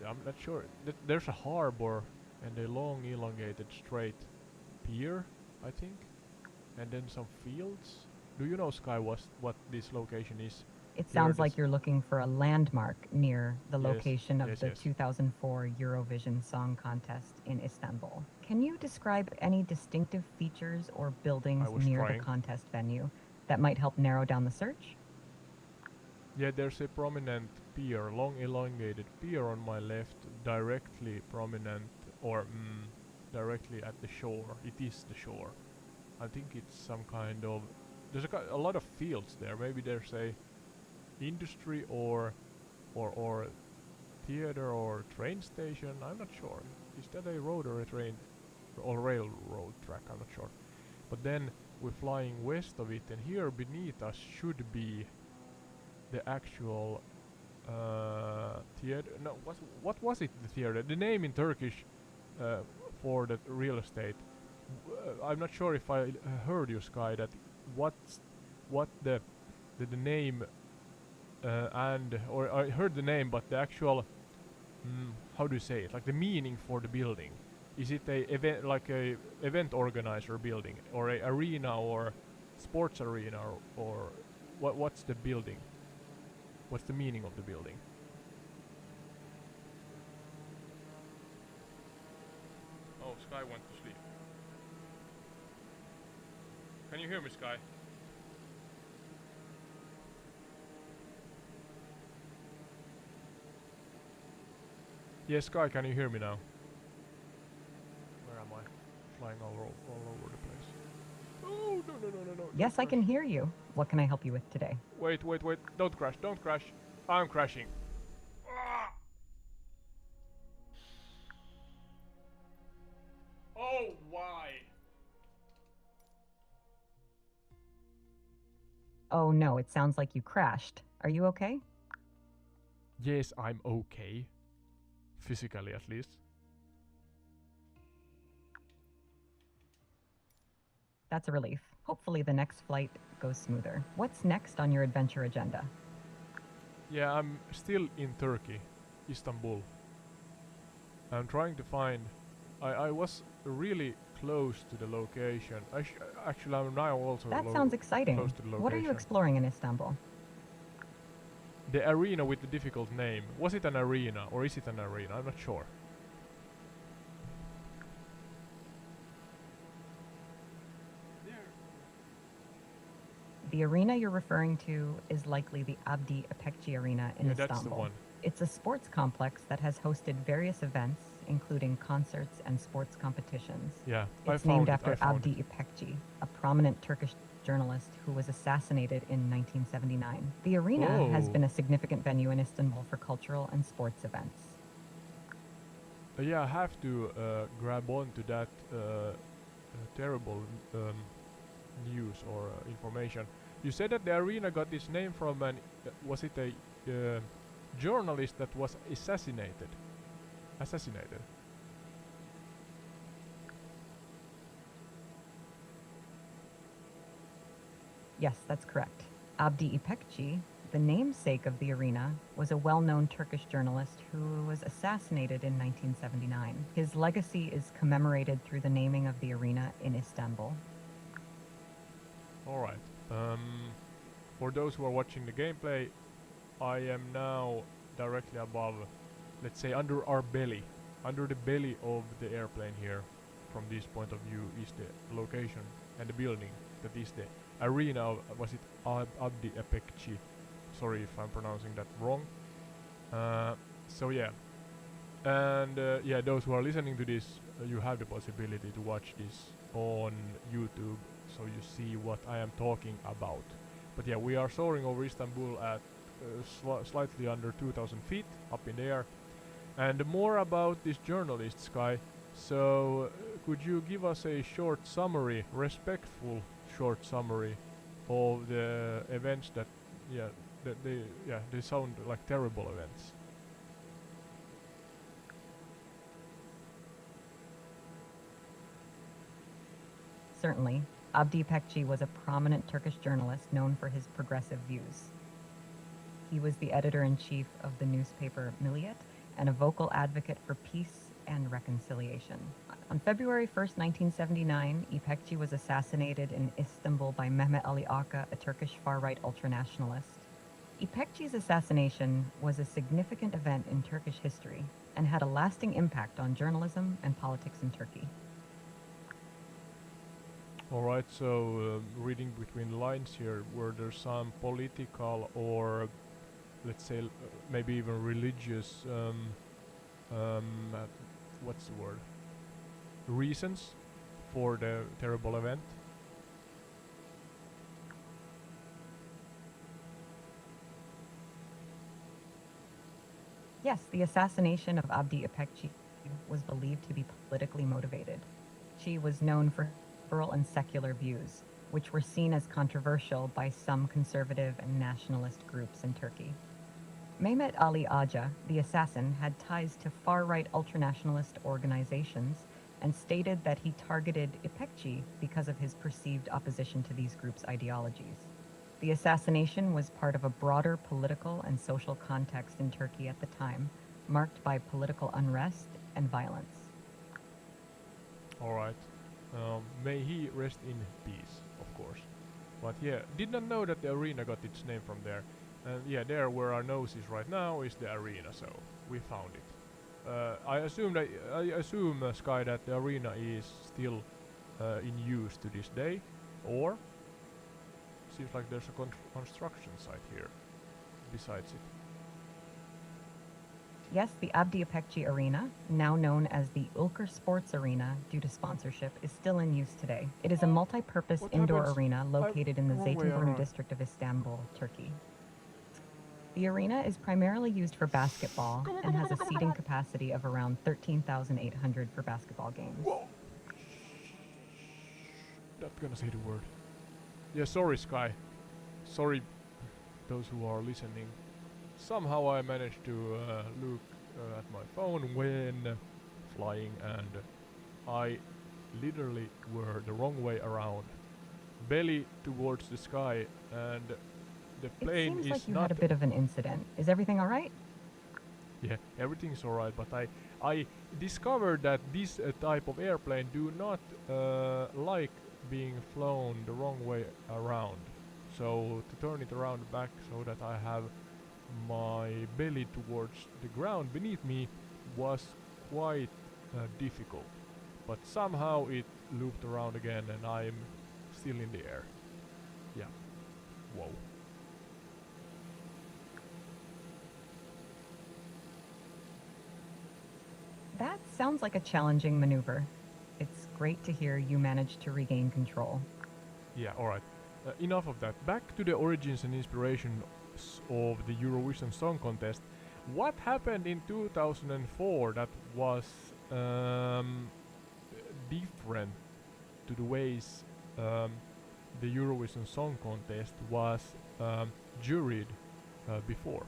I'm not sure. There's a harbor and a long elongated straight pier, I think, and then some fields. Do you know, Sky, what this location is? It sounds like you're looking for a landmark near the location of the yes. 2004 Eurovision Song Contest in Istanbul. Can you describe any distinctive features or buildings near the contest venue that might help narrow down the search? Yeah, there's a prominent pier, long elongated pier on my left, directly prominent, or directly at the shore. It is the shore. I think it's some kind of... There's a lot of fields there. Maybe there's a industry or theater or train station. I'm not sure. Is that a road or a train or railroad track? I'm not sure. But then we're flying west of it, and here beneath us should be the actual theater. No, what was it? The theater. The name in Turkish for the real estate. I'm not sure if I heard you, Sky. That what the name. Or I heard the name, but the actual, how do you say it? Like the meaning for the building. Is it a event organizer building, or a arena, or sports arena, or what's the building? What's the meaning of the building? Oh, Sky went to sleep. Can you hear me, Sky? Yes, Sky, can you hear me now? Where am I? Flying all over the place. Oh, no. Yes, I can hear you. What can I help you with today? Wait. Don't crash. I'm crashing. Ah! Oh, why? Oh no, it sounds like you crashed. Are you okay? Yes, I'm okay. Physically, at least. That's a relief. Hopefully the next flight goes smoother. What's next on your adventure agenda? Yeah, I'm still in Turkey, Istanbul. I'm trying to find... I was really close to the location. Actually, I'm now also that sounds exciting. Close to the location. What are you exploring in Istanbul? The arena with the difficult name. Was it an arena, or is it an arena? I'm not sure. The arena you're referring to is likely the Abdi İpekçi Arena in Istanbul. That's the one. It's a sports complex that has hosted various events, including concerts and sports competitions. Yeah, it's named after Abdi İpekçi, a prominent Turkish journalist who was assassinated in 1979. The arena has been a significant venue in Istanbul for cultural and sports events. Yeah, I have to grab on to that terrible news or information. You said that the arena got its name from an... was it a journalist that was assassinated? Yes, that's correct. Abdi İpekçi, The namesake of the arena was a well-known Turkish journalist who was assassinated in 1979. His legacy is commemorated through the naming of the arena in Istanbul. Alright. For those who are watching the gameplay, I am now directly above, let's say under our belly. Under the belly of the airplane here, from this point of view, is the location and the building that is the arena of, was it Abdi Epekci? Sorry if I'm pronouncing that wrong. So yeah. And yeah, those who are listening to this, you have the possibility to watch this on YouTube, so you see what I am talking about. But yeah, we are soaring over Istanbul at slightly under 2,000 feet up in the air. And more about this journalist, Sky. So, could you give us a short summary, respectful short summary of the events that, yeah, they sound like terrible events. Certainly, Abdi Pekci was a prominent Turkish journalist known for his progressive views. He was the editor-in-chief of the newspaper Milliyet and a vocal advocate for peace and reconciliation. On February 1st, 1979, İpekçi was assassinated in Istanbul by Mehmet Ali Aka, a Turkish far-right ultranationalist. İpekçi's assassination was a significant event in Turkish history and had a lasting impact on journalism and politics in Turkey. Alright, so reading between the lines here, were there some political or let's say maybe even religious what's the word? Reasons for the terrible event? Yes, the assassination of Abdi İpekçi was believed to be politically motivated. She was known for liberal and secular views, which were seen as controversial by some conservative and nationalist groups in Turkey. Mehmet Ali Aca, the assassin, had ties to far-right ultranationalist organizations and stated that he targeted İpekçi because of his perceived opposition to these groups' ideologies. The assassination was part of a broader political and social context in Turkey at the time, marked by political unrest and violence. Alright. May he rest in peace, of course. But yeah, did not know that the arena got its name from there. And yeah, there where our nose is right now is the arena, so we found it. I assume Sky, that the arena is still in use to this day, or seems like there's a construction site here besides it. Yes, the Abdi İpekçi Arena, now known as the Ülker Sports Arena due to sponsorship, is still in use today. It is a multi-purpose indoor arena located in the Zeytinburnu district of Istanbul, Turkey. The arena is primarily used for basketball and has a seating capacity of around 13,800 for basketball games. Whoa. Not gonna say the word. Yeah, sorry Sky. Sorry those who are listening. Somehow I managed to look at my phone when flying, and I literally were the wrong way around. Belly towards the sky, and the plane is It seems like you not... had a bit of an incident. Is everything all right? Yeah, everything's alright, but I discovered that this type of airplane do not like being flown the wrong way around. So to turn it around back so that I have my belly towards the ground beneath me was quite difficult. But somehow it looped around again and I'm still in the air. Yeah. Whoa. That sounds like a challenging maneuver. It's great to hear you managed to regain control. Yeah, alright. Enough of that. Back to the origins and inspirations of the Eurovision Song Contest. What happened in 2004 that was different to the ways the Eurovision Song Contest was juried before?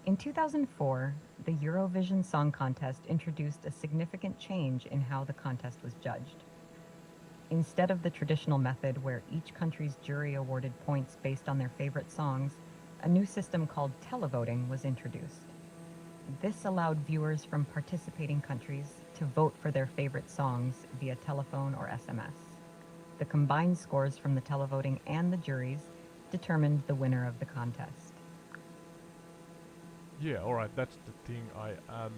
In 2004, the Eurovision Song Contest introduced a significant change in how the contest was judged. Instead of the traditional method where each country's jury awarded points based on their favorite songs, a new system called televoting was introduced. This allowed viewers from participating countries to vote for their favorite songs via telephone or SMS. The combined scores from the televoting and the juries determined the winner of the contest. Yeah, alright, that's the thing I am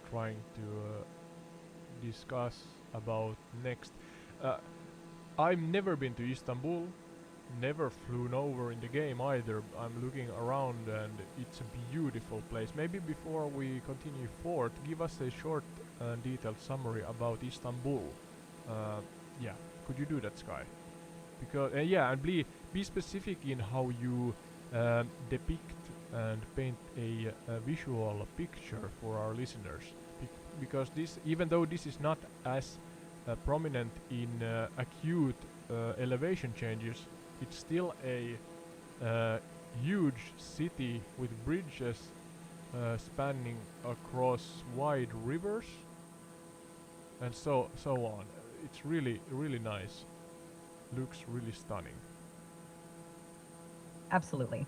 trying to discuss about next. I've never been to Istanbul, never flown over in the game either. I'm looking around and it's a beautiful place. Maybe before we continue forward, give us a short detailed summary about Istanbul. Yeah, could you do that, Sky? Because yeah, and be specific in how you depict and paint a visual picture for our listeners. Because this, even though this is not as prominent in acute elevation changes, it's still a huge city with bridges spanning across wide rivers and so on. It's really nice. Looks really stunning. Absolutely.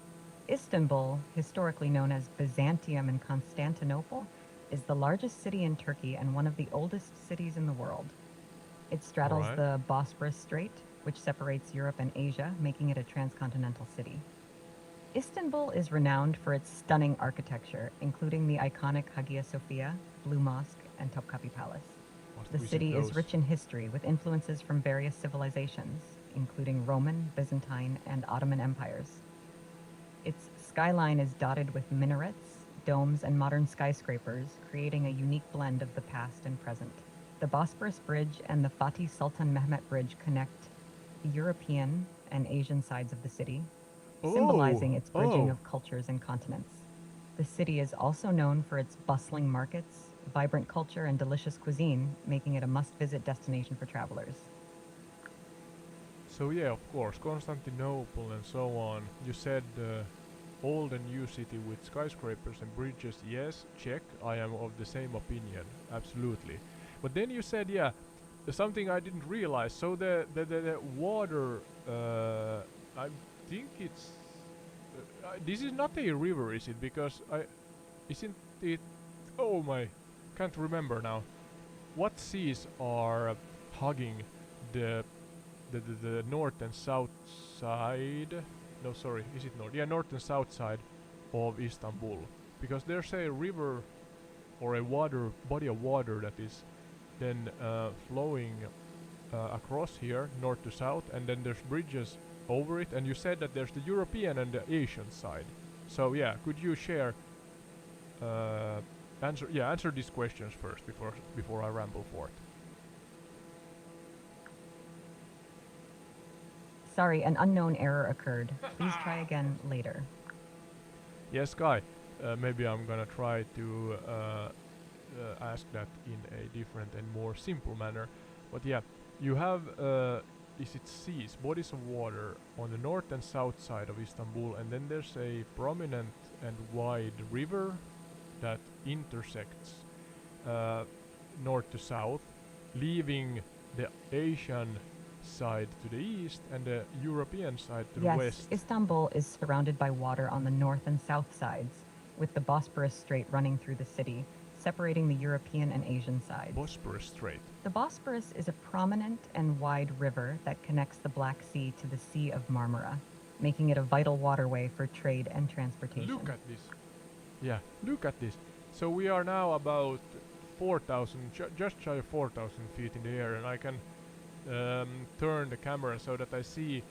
Istanbul, historically known as Byzantium and Constantinople, is the largest city in Turkey and one of the oldest cities in the world. It straddles the Bosphorus Strait, which separates Europe and Asia, making it a transcontinental city. Istanbul is renowned for its stunning architecture, including the iconic Hagia Sophia, Blue Mosque, and Topkapi Palace. The city is rich in history with influences from various civilizations, including Roman, Byzantine, and Ottoman empires. Its skyline is dotted with minarets, domes, and modern skyscrapers, creating a unique blend of the past and present. The Bosporus Bridge and the Fatih Sultan Mehmet Bridge connect the European and Asian sides of the city, symbolizing its bridging of cultures and continents. The city is also known for its bustling markets, vibrant culture, and delicious cuisine, making it a must-visit destination for travelers. So yeah, of course, Constantinople and so on. You said old and new city with skyscrapers and bridges. Yes, check. I am of the same opinion. Absolutely. But then you said, yeah, something I didn't realize. So the water, I think it's this is not a river, is it? Because isn't it? Oh my, can't remember now. What seas are hugging the north and south side? No, sorry, is it north? Yeah, north and south side of Istanbul. Because there's a river or a body of water that is then flowing across here, north to south, and then there's bridges over it. And you said that there's the European and the Asian side. So yeah, could you share answer these questions first before I ramble forth. Sorry, an unknown error occurred. Please try again later. Yes, Kai. Maybe I'm gonna try to ask that in a different and more simple manner. But yeah, you have is it seas, bodies of water on the north and south side of Istanbul, and then there's a prominent and wide river that intersects north to south, leaving the Asian side to the east and the European side to the west. Yes, Istanbul is surrounded by water on the north and south sides, with the Bosporus Strait running through the city, separating the European and Asian sides. Bosporus Strait. The Bosporus is a prominent and wide river that connects the Black Sea to the Sea of Marmara, making it a vital waterway for trade and transportation. Look at this. Yeah, look at this. So we are now about 4,000, just shy of 4,000 feet in the air, and I can turn the camera so that I see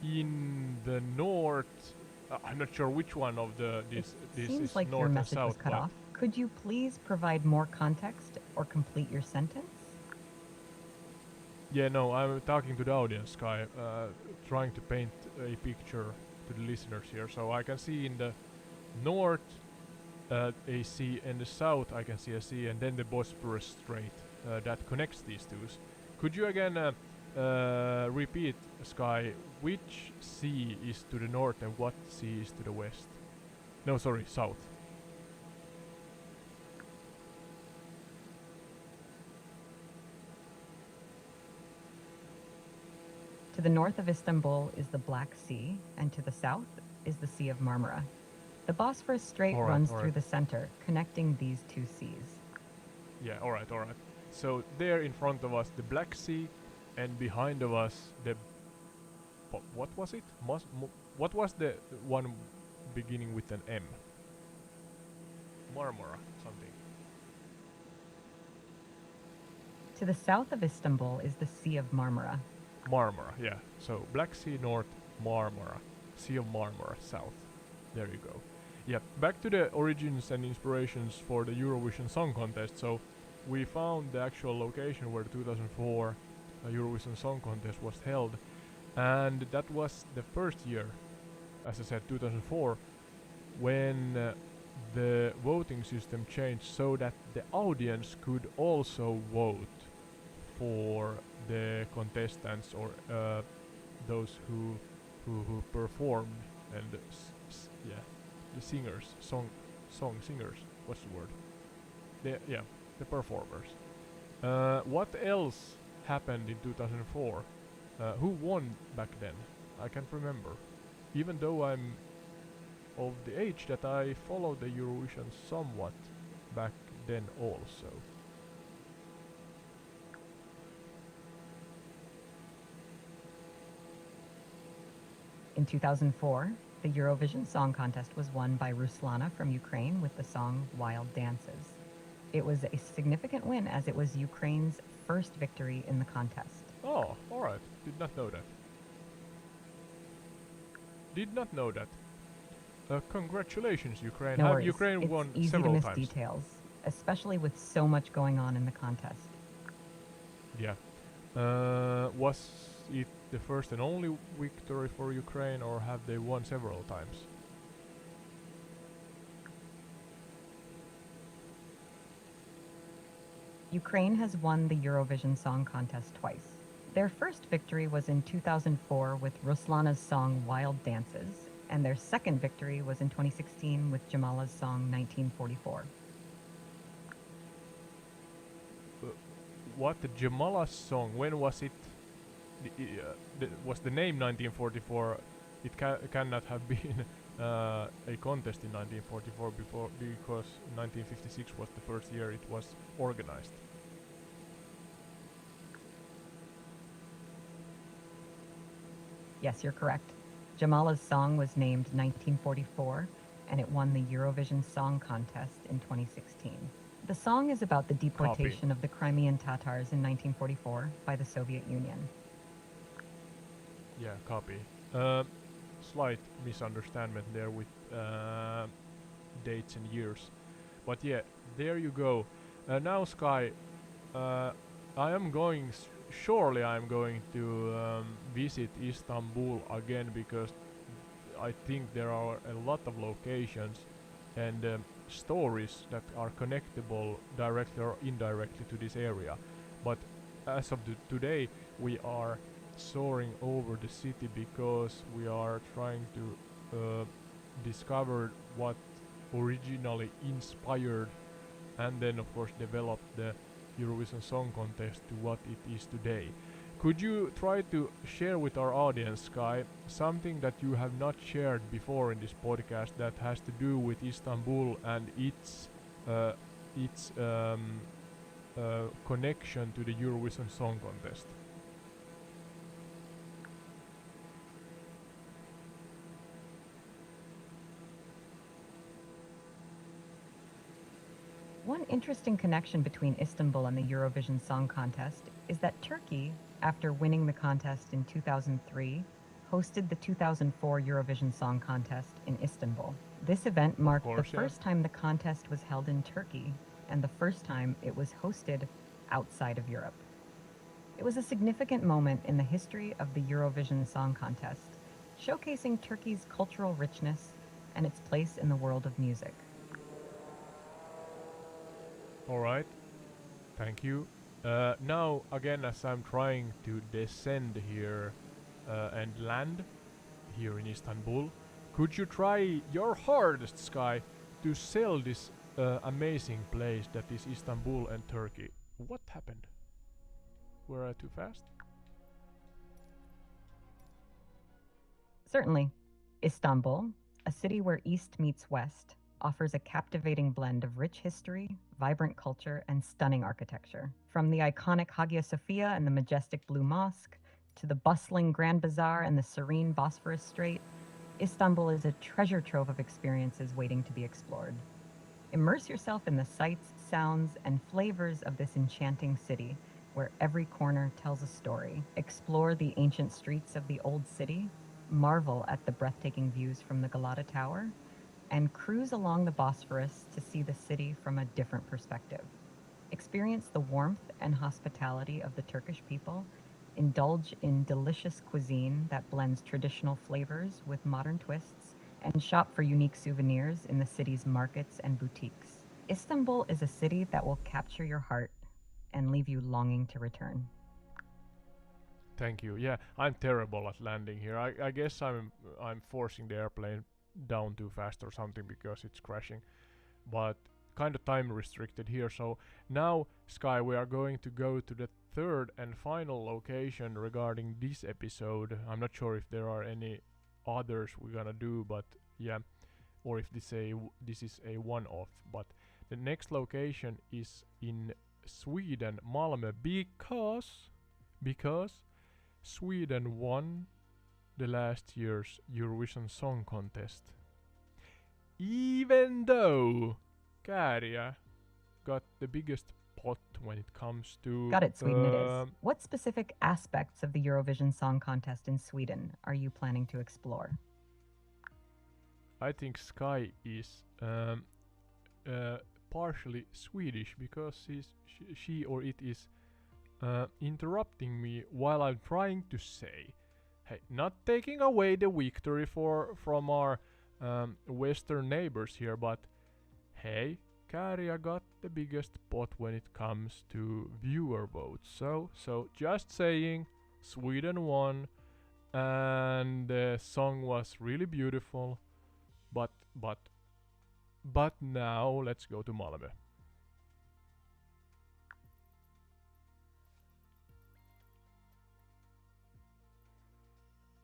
in the north. I'm not sure which one of this seems is like north your and message south. was cut off. Could you please provide more context or complete your sentence? Yeah, no, I'm talking to the audience, Kai, trying to paint a picture to the listeners here. So I can see in the north a sea, and the south I can see a sea, and then the Bosporus Strait that connects these two. Could you again repeat, Sky, which sea is to the north and what sea is to the west? No, sorry, south. To the north of Istanbul is the Black Sea, and to the south is the Sea of Marmara. The Bosphorus Strait runs through the center, connecting these two seas. Yeah, alright. So there in front of us the Black Sea, and behind of us the... what was it? What was the one beginning with an M? Marmara, something. To the south of Istanbul is the Sea of Marmara. Marmara, yeah. So Black Sea north, Marmara. Sea of Marmara south. There you go. Yeah, back to the origins and inspirations for the Eurovision Song Contest. So we found the actual location where the 2004 Eurovision Song Contest was held, and that was the first year, as I said, 2004, when the voting system changed so that the audience could also vote for the contestants or those who performed, and the singers, song singers. What's the word? The performers. What else happened in 2004? Who won back then? I can't remember. Even though I'm of the age that I followed the Eurovision somewhat back then also. In 2004, the Eurovision Song Contest was won by Ruslana from Ukraine with the song Wild Dances. It was a significant win as it was Ukraine's first victory in the contest. Oh, alright. Did not know that. Congratulations, Ukraine. No worries. Ukraine won it's easy several to miss times. details, especially with so much going on in the contest. Yeah. Was it the first and only victory for Ukraine, or have they won several times? Ukraine has won the Eurovision Song Contest twice. Their first victory was in 2004 with Ruslana's song Wild Dances, and their second victory was in 2016 with Jamala's song 1944. What, the Jamala's song? When was it? Was the name 1944? It cannot have been a contest in 1944 because 1956 was the first year it was organized. Yes, you're correct. Jamala's song was named 1944, and it won the Eurovision Song Contest in 2016. The song is about the deportation of the Crimean Tatars in 1944 by the Soviet Union. Yeah, copy. Slight misunderstanding there with dates and years. But yeah, there you go. Now, Sky, surely I'm going to visit Istanbul again, because I think there are a lot of locations and stories that are connectable directly or indirectly to this area. But as of today, we are soaring over the city because we are trying to discover what originally inspired and then of course developed the Eurovision Song Contest to what it is today. Could you try to share with our audience, Sky, something that you have not shared before in this podcast that has to do with Istanbul and its connection to the Eurovision Song Contest? One interesting connection between Istanbul and the Eurovision Song Contest is that Turkey, after winning the contest in 2003, hosted the 2004 Eurovision Song Contest in Istanbul. This event marked the first time the contest was held in Turkey and the first time it was hosted outside of Europe. It was a significant moment in the history of the Eurovision Song Contest, showcasing Turkey's cultural richness and its place in the world of music. Alright, thank you. Now, again, as I'm trying to descend here and land here in Istanbul, Could you try your hardest, Sky, to sell this amazing place that is Istanbul and Turkey? What happened? Were I too fast? Certainly. Istanbul, a city where East meets West, offers a captivating blend of rich history, vibrant culture, and stunning architecture. From the iconic Hagia Sophia and the majestic Blue Mosque, to the bustling Grand Bazaar and the serene Bosphorus Strait, Istanbul is a treasure trove of experiences waiting to be explored. Immerse yourself in the sights, sounds, and flavors of this enchanting city, where every corner tells a story. Explore the ancient streets of the old city, marvel at the breathtaking views from the Galata Tower, and cruise along the Bosphorus to see the city from a different perspective. Experience the warmth and hospitality of the Turkish people, indulge in delicious cuisine that blends traditional flavors with modern twists, and shop for unique souvenirs in the city's markets and boutiques. Istanbul is a city that will capture your heart and leave you longing to return. Thank you. Yeah, I'm terrible at landing here. I guess I'm forcing the airplane down too fast or something because it's crashing. But kind of time restricted here. So now, Sky, we are going to go to the third and final location regarding this episode. I'm not sure if there are any others we're gonna do, but yeah, or if this is a one-off. But the next location is in Sweden, Malmö, because Sweden won the last year's Eurovision Song Contest. Even though Käärijä got the biggest pot when it comes to... Got it, Sweden it is. What specific aspects of the Eurovision Song Contest in Sweden are you planning to explore? I think Sky is partially Swedish because she or it is interrupting me while I'm trying to say, hey, not taking away the victory from our Western neighbors here, but hey, Käärijä got the biggest pot when it comes to viewer votes. So just saying, Sweden won, and the song was really beautiful, but now let's go to Malmö.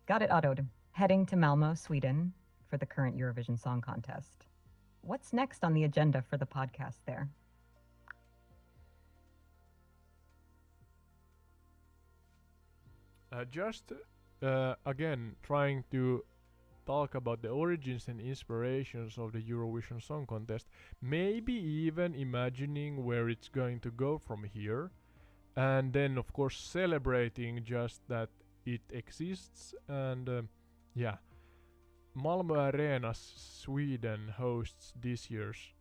Got it, Otto. Heading to Malmö, Sweden, for the current Eurovision Song Contest. What's next on the agenda for the podcast there? Just again trying to talk about the origins and inspirations of the Eurovision Song Contest, maybe even imagining where it's going to go from here, and then of course celebrating just that it exists. And yeah, Malmö Arena, Sweden hosts this year's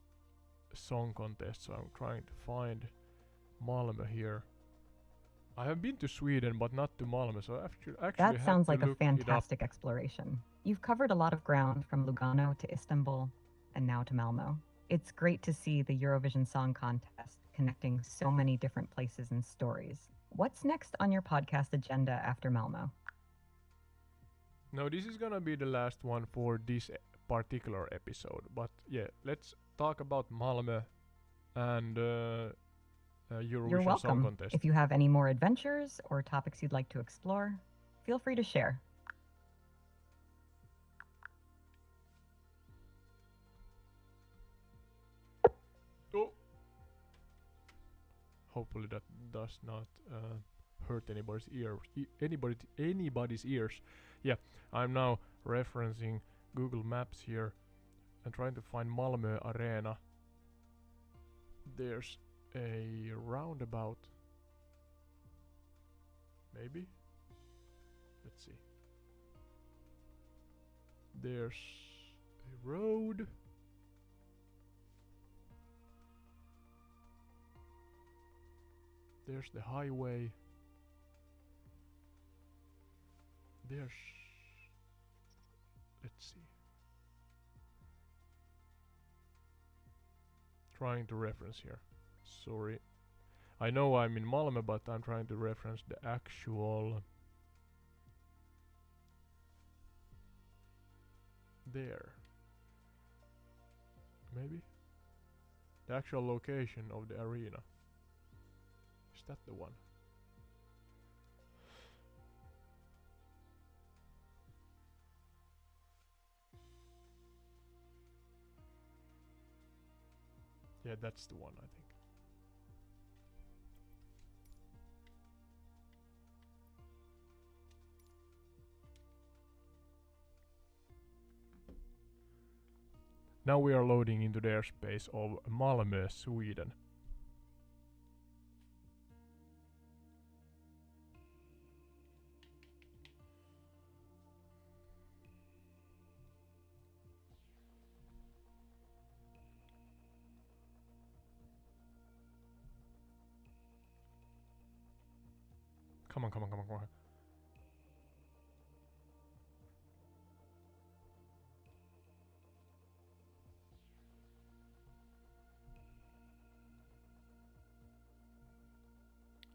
song contest, so I'm trying to find Malmö here. I have been to Sweden, but not to Malmö, so actually that sounds like a fantastic exploration. You've covered a lot of ground from Lugano to Istanbul and now to Malmö. It's great to see the Eurovision Song Contest connecting so many different places and stories. What's next on your podcast agenda after Malmö? No, this is gonna be the last one for this particular episode, but yeah, let's talk about Malmö and Eurovision You're welcome. Song Contest. If you have any more adventures or topics you'd like to explore, feel free to share. Oh. Hopefully that does not hurt anybody's ears. Yeah, I'm now referencing Google Maps here and trying to find Malmö Arena. There's a roundabout. Maybe? Let's see. There's a road. There's the highway. There's... Let's see. Trying to reference here. Sorry. I know I'm in Malmö, but I'm trying to reference the actual... there. Maybe? The actual location of the arena. Is that the one? Yeah, that's the one, I think. Now we are loading into the airspace of Malmö, Sweden. Come on, come on, come on, come on.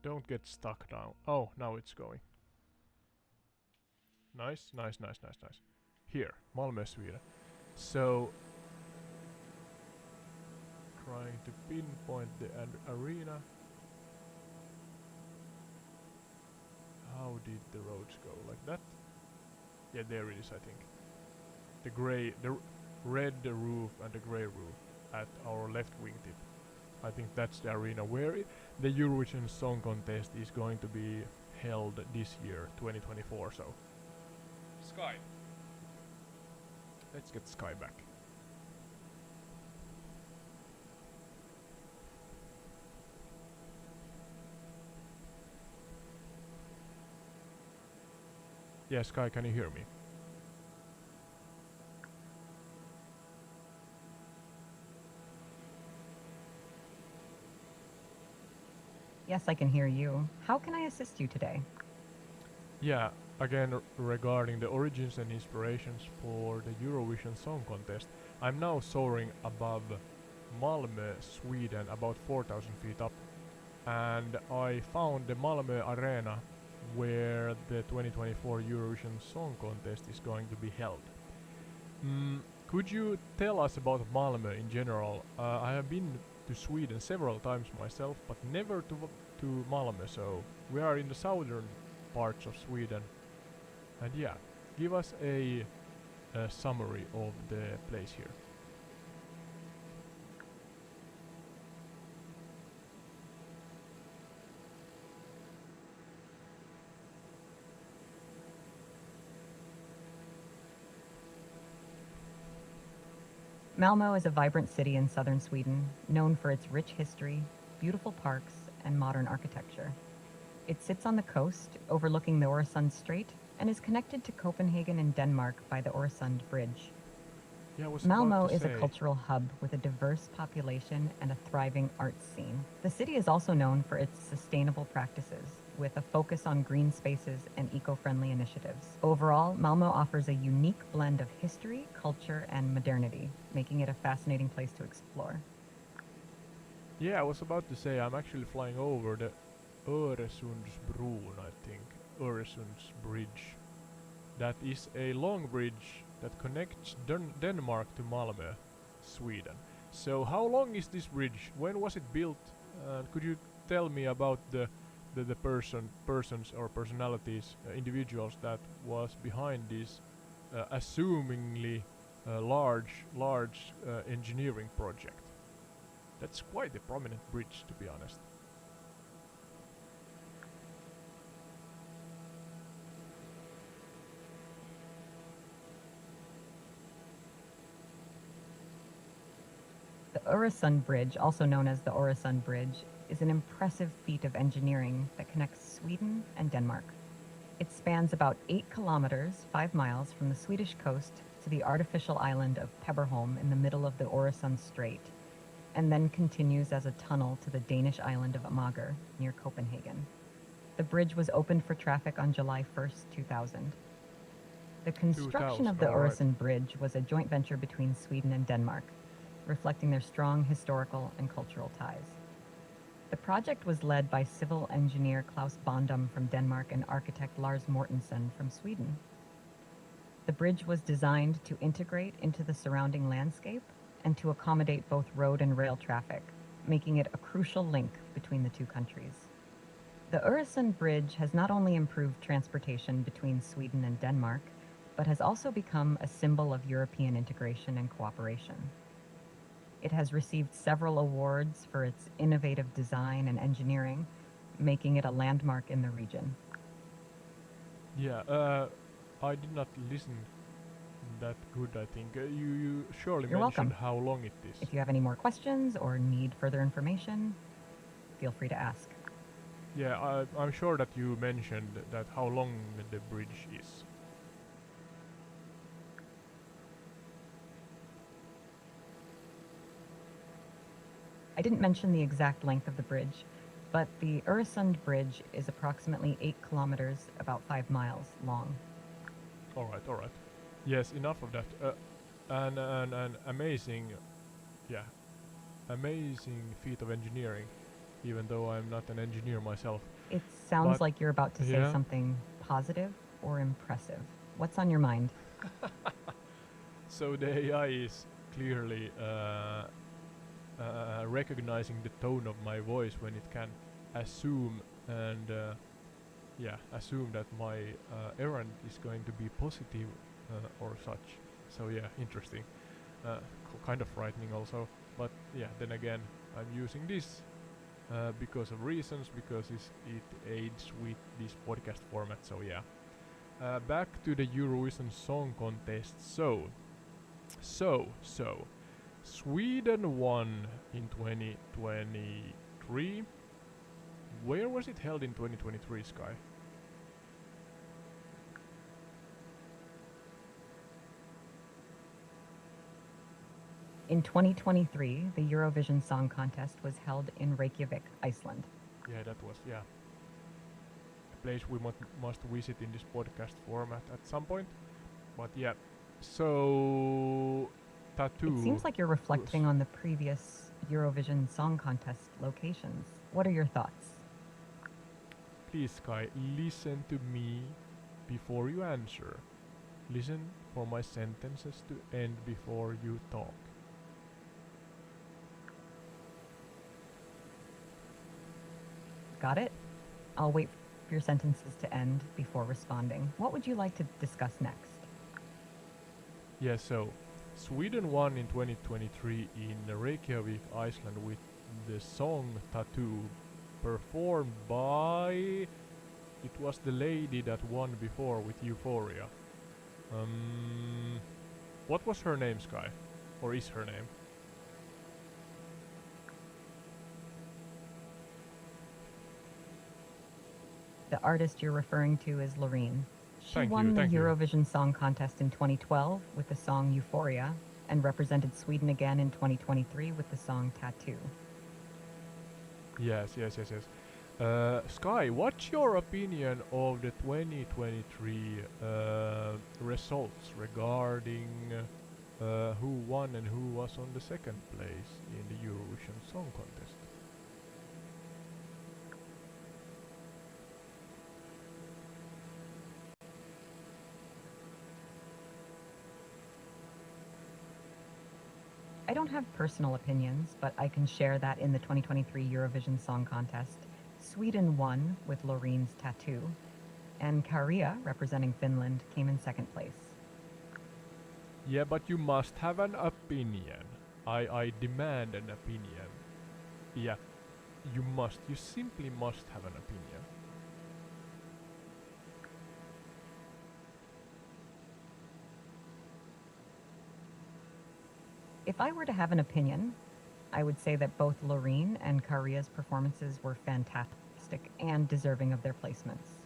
Don't get stuck now. Oh, now it's going. Nice, nice, nice, nice, nice. Here, Malmö, Sweden. So, trying to pinpoint the arena. How did the roads go? Like that? Yeah, there it is, I think. The grey, the red roof and the grey roof at our left wingtip. I think that's the arena where the Eurovision Song Contest is going to be held this year, 2024. So, Sky. Let's get Sky back. Yeah, Sky, can you hear me? Yes, I can hear you. How can I assist you today? Yeah, again regarding the origins and inspirations for the Eurovision Song Contest. I'm now soaring above Malmö, Sweden, about 4,000 feet up. And I found the Malmö Arena where the 2024 Eurovision Song Contest is going to be held. Could you tell us about Malmö in general? I have been to Sweden several times myself, but never to Malmö, so we are in the southern parts of Sweden. And yeah, give us a summary of the place here. Malmö is a vibrant city in southern Sweden, known for its rich history, beautiful parks, and modern architecture. It sits on the coast, overlooking the Øresund Strait, and is connected to Copenhagen and Denmark by the Øresund Bridge. Yeah, Malmö is a cultural hub with a diverse population and a thriving arts scene. The city is also known for its sustainable practices, with a focus on green spaces and eco-friendly initiatives. Overall, Malmö offers a unique blend of history, culture, and modernity, making it a fascinating place to explore. Yeah, I was about to say I'm actually flying over the Øresundsbron, I think. Øresunds Bridge. That is a long bridge that connects Denmark to Malmö, Sweden. So how long is this bridge? When was it built? Could you tell me about the persons or personalities, individuals that was behind this assumingly large engineering project? That's quite a prominent bridge, to be honest. The Øresund Bridge, also known as the Øresund Bridge, is an impressive feat of engineering that connects Sweden and Denmark. It spans about 8 kilometers, 5 miles from the Swedish coast to the artificial island of Pebberholm in the middle of the Øresund Strait, and then continues as a tunnel to the Danish island of Amager, near Copenhagen. The bridge was opened for traffic on July 1st, 2000. The construction of the Øresund Bridge was a joint venture between Sweden and Denmark, reflecting their strong historical and cultural ties. The project was led by civil engineer Claus Bondum from Denmark and architect Lars Mortensen from Sweden. The bridge was designed to integrate into the surrounding landscape and to accommodate both road and rail traffic, making it a crucial link between the two countries. The Öresund Bridge has not only improved transportation between Sweden and Denmark, but has also become a symbol of European integration and cooperation. It has received several awards for its innovative design and engineering, making it a landmark in the region. Yeah, I did not listen that good, I think. You surely You're mentioned welcome. how long it is. If you have any more questions or need further information, feel free to ask. Yeah, I'm sure that you mentioned that how long the bridge is. I didn't mention the exact length of the bridge, but the Öresund Bridge is approximately 8 kilometers, about 5 miles long. Alright, alright. Yes, enough of that. An amazing, yeah, amazing feat of engineering, even though I'm not an engineer myself. It sounds But like you're about to say yeah. something positive or impressive. What's on your mind? So the AI is clearly recognizing the tone of my voice when it can assume and assume that my errand is going to be positive or such. So yeah, interesting. Kind of frightening also, but yeah, then again, I'm using this because of reasons, because it aids with this podcast format. So yeah, back to the Eurovision Song Contest. So Sweden won in 2023. Where was it held in 2023, Sky? In 2023, the Eurovision Song Contest was held in Reykjavik, Iceland. Yeah, that was, yeah, a place we must visit in this podcast format at some point. But yeah, so tattoo. It seems like you're reflecting on the previous Eurovision Song Contest locations. What are your thoughts? Please, Sky, listen to me before you answer. Listen for my sentences to end before you talk. Got it? I'll wait for your sentences to end before responding. What would you like to discuss next? Yeah, so Sweden won in 2023 in Reykjavik, Iceland with the song Tattoo, performed by... It was the lady that won before with Euphoria. What was her name, Sky? Or is her name? The artist you're referring to is Loreen. She Thank won you, the thank you. Eurovision Song Contest in 2012 with the song Euphoria and represented Sweden again in 2023 with the song Tattoo. Yes. Sky, what's your opinion of the 2023 results regarding who won and who was on the second place in the Eurovision Song Contest? I don't have personal opinions, but I can share that in the 2023 Eurovision Song Contest, Sweden won with Loreen's Tattoo, and Karia, representing Finland, came in second place. Yeah, but you must have an opinion. I demand an opinion. Yeah, you simply must have an opinion. If I were to have an opinion, I would say that both Loreen and Karia's performances were fantastic and deserving of their placements.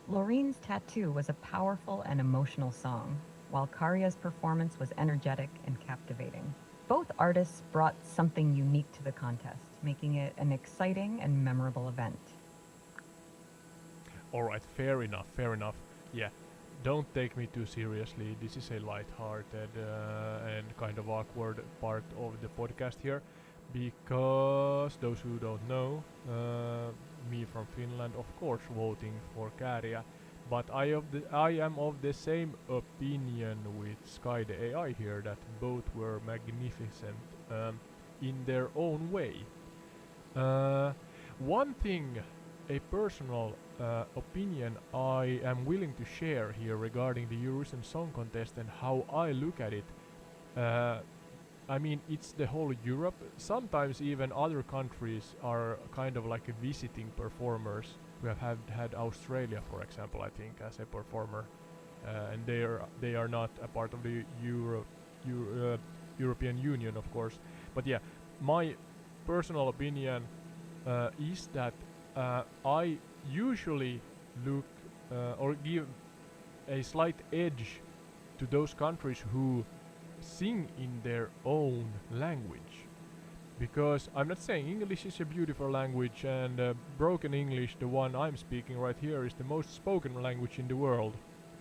Loreen's Tattoo was a powerful and emotional song, while Karia's performance was energetic and captivating. Both artists brought something unique to the contest, making it an exciting and memorable event. Alright, fair enough. Yeah, don't take me too seriously. This is a light-hearted and kind of awkward part of the podcast here, because those who don't know, me from Finland, of course, voting for Käärijä But I am of the same opinion with Sky the AI here that both were magnificent in their own way. Uh, One thing, a personal opinion I am willing to share here regarding the Eurovision Song Contest and how I look at it. Uh, I mean, it's the whole Europe. Sometimes even other countries are kind of like a visiting performers. We have had Australia, for example, I think, as a performer, and they are not a part of the European Union, of course. But yeah, my personal opinion is that I usually look or give a slight edge to those countries who sing in their own language. Because I'm not saying English is a beautiful language and broken English, the one I'm speaking right here, is the most spoken language in the world.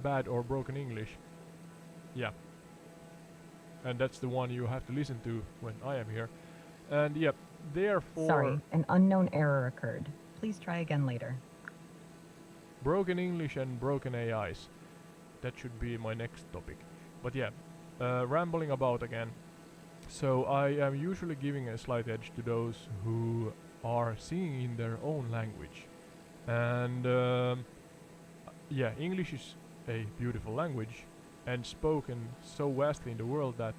Bad or broken English. Yeah. And that's the one you have to listen to when I am here. And yeah, therefore... Sorry, an unknown error occurred. Please try again later. Broken English and broken AIs. That should be my next topic. But yeah, rambling about again. So I am usually giving a slight edge to those who are singing in their own language. And yeah, English is a beautiful language and spoken so vastly in the world that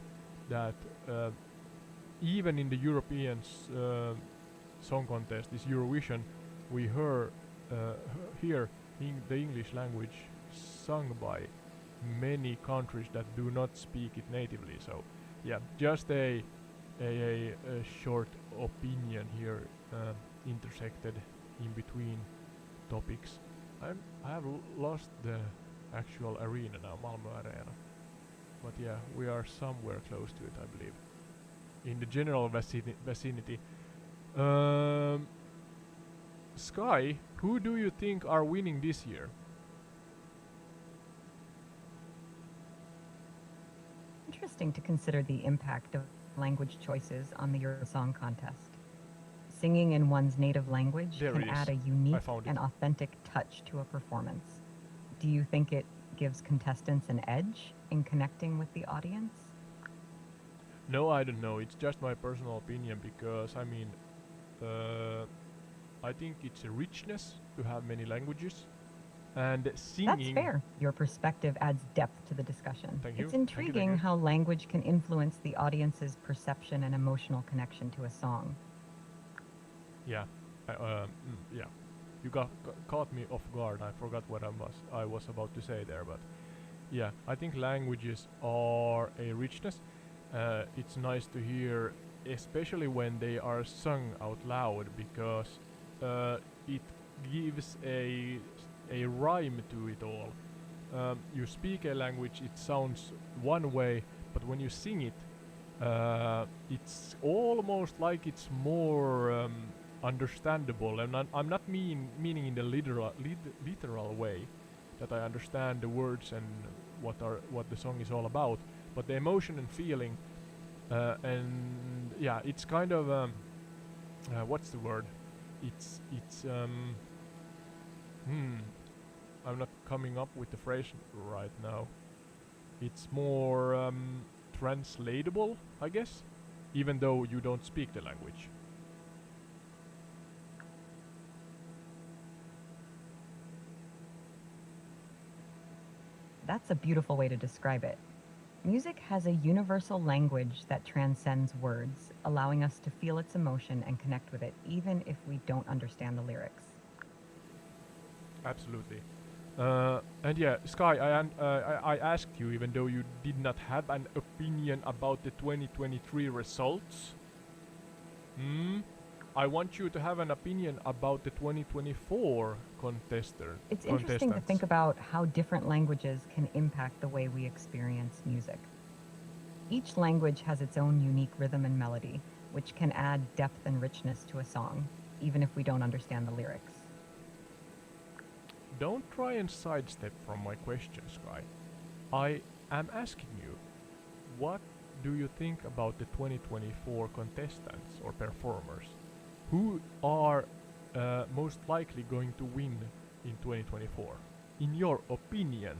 even in the European Song Contest, this Eurovision, we hear the English language sung by many countries that do not speak it natively. So yeah, just a short opinion here intersected in between topics. I have lost the actual arena now, Malmö Arena. But yeah, we are somewhere close to it, I believe. In the general vicinity. Sky, who do you think are winning this year? Interesting to consider the impact of language choices on the Eurovision Song Contest. Singing in one's native language There can it is. add a unique found it. and authentic touch to a performance. Do you think it gives contestants an edge in connecting with the audience? No, I don't know. It's just my personal opinion because I mean, I think it's a richness to have many languages, and singing. That's fair. Your perspective adds depth to the discussion. Thank you. It's Thank you, thank intriguing you. how language can influence the audience's perception and emotional connection to a song. Yeah, yeah. You caught me off guard. I forgot what I was about to say there, but yeah, I think languages are a richness. It's nice to hear, especially when they are sung out loud, because it gives a rhyme to it all. You speak a language, it sounds one way, but when you sing it, it's almost like it's more understandable. And I'm not meaning in the literal way that I understand the words and what the song is all about, but the emotion and feeling, and yeah, it's kind of what's the word? It's I'm not coming up with the phrase right now. It's more translatable, I guess, even though you don't speak the language. That's a beautiful way to describe it. Music has a universal language that transcends words, allowing us to feel its emotion and connect with it, even if we don't understand the lyrics. Absolutely. And yeah, Sky, I asked you, even though you did not have an opinion about the 2023 results. I want you to have an opinion about the 2024 It's interesting to think about how different languages can impact the way we experience music. Each language has its own unique rhythm and melody, which can add depth and richness to a song, even if we don't understand the lyrics. Don't try and sidestep from my question, Sky. I am asking you, what do you think about the 2024 contestants or performers? Who are most likely going to win in 2024? in your opinion?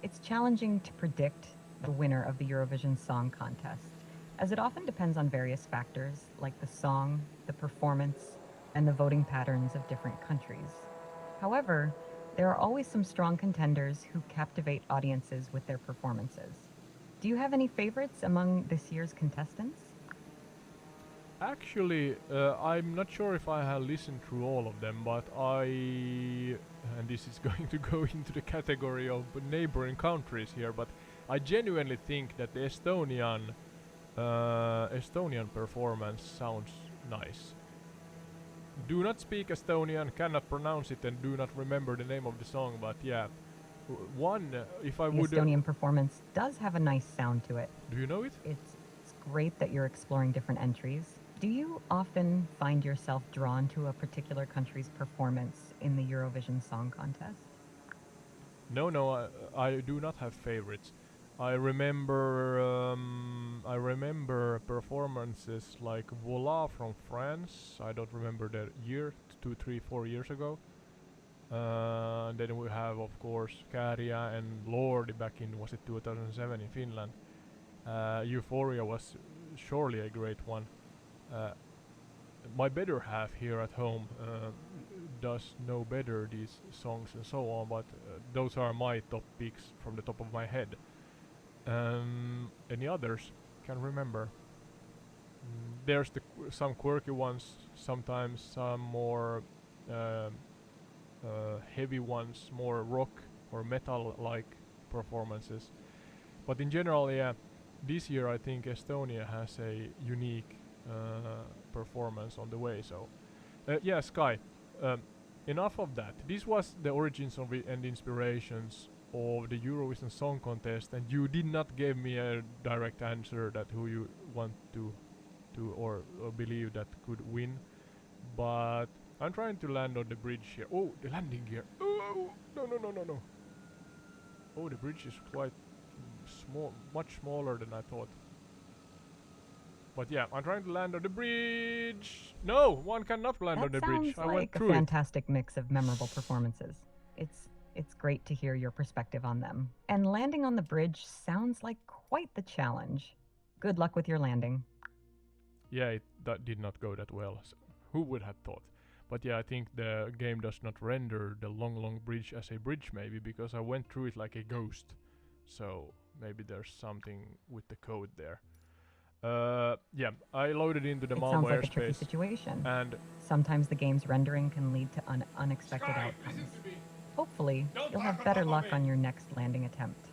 It's challenging to predict the winner of the Eurovision Song Contest, as it often depends on various factors like the song, the performance, and the voting patterns of different countries. However, there are always some strong contenders who captivate audiences with their performances. Do you have any favorites among this year's contestants? Actually, I'm not sure if I have listened through all of them, but and this is going to go into the category of neighboring countries here, but I genuinely think that the Estonian performance sounds nice. Do not speak Estonian, cannot pronounce it, and do not remember the name of the song, but yeah. If I The would... Estonian performance does have a nice sound to it. do you know it? It's great that you're exploring different entries. Do you often find yourself drawn to a particular country's performance in the Eurovision Song Contest? No, I do not have favorites. I remember performances like Voila from France. I don't remember the year, 2, 3, 4 years ago. Then we have, of course, Käärijä and Lordi back in, was it 2007 in Finland. Euphoria was surely a great one. My better half here at home does know better these songs and so on, but those are my top picks from the top of my head. Any others? Can remember. There's some quirky ones, sometimes some more heavy ones, more rock or metal-like performances. But in general, yeah, this year I think Estonia has a unique performance on the way. So, yeah, Sky. Enough of that. This was the origins of and inspirations of the Eurovision Song Contest, and you did not give me a direct answer that who you want to or believe that could win. But I'm trying to land on the bridge here. Oh, the landing gear. Oh, no. Oh, the bridge is quite small, much smaller than I thought. But yeah, I'm trying to land on the bridge. No, one cannot land on the bridge. That I sounds went like a through it. fantastic mix of memorable performances. It's great to hear your perspective on them. And landing on the bridge sounds like quite the challenge. Good luck with your landing. Yeah, that did not go that well. So who would have thought? But yeah, I think the game does not render the long bridge as a bridge, maybe because I went through it like a ghost. So maybe there's something with the code there. Yeah, I loaded into the Malmo sounds like a tricky airspace, situation. and Sometimes the game's rendering can lead to unexpected Sky, outcomes. listen to me. Hopefully, Don't you'll park have on better top of luck me. on your next landing attempt.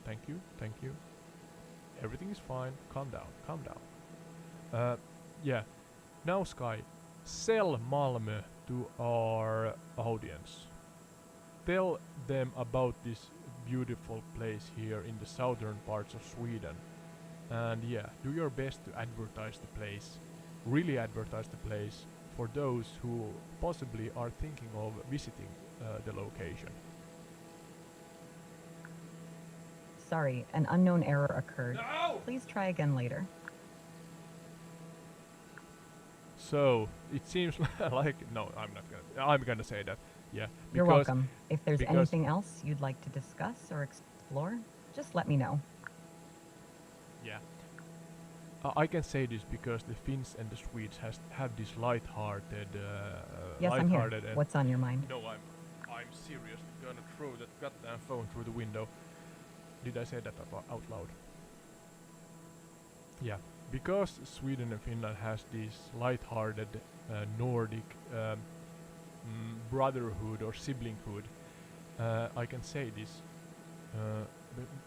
Thank you. Everything is fine. Calm down. Yeah. Now, Sky, sell Malmö to our audience. Tell them about this beautiful place here in the southern parts of Sweden. And yeah, do your best to advertise the place. Really advertise the place for those who possibly are thinking of visiting the location. Sorry, an unknown error occurred. No! Please try again later. So it seems like no, I'm gonna say that. Yeah, You're welcome. If there's because- anything else you'd like to discuss or explore, just let me know. Yeah. I can say this because the Finns and the Swedes have this light-hearted. Yes, I'm here. light-hearted and What's on your mind? no, I'm seriously gonna throw that goddamn phone through the window. Did I say that out loud? Yeah, because Sweden and Finland has this light-hearted Nordic brotherhood or siblinghood. I can say this.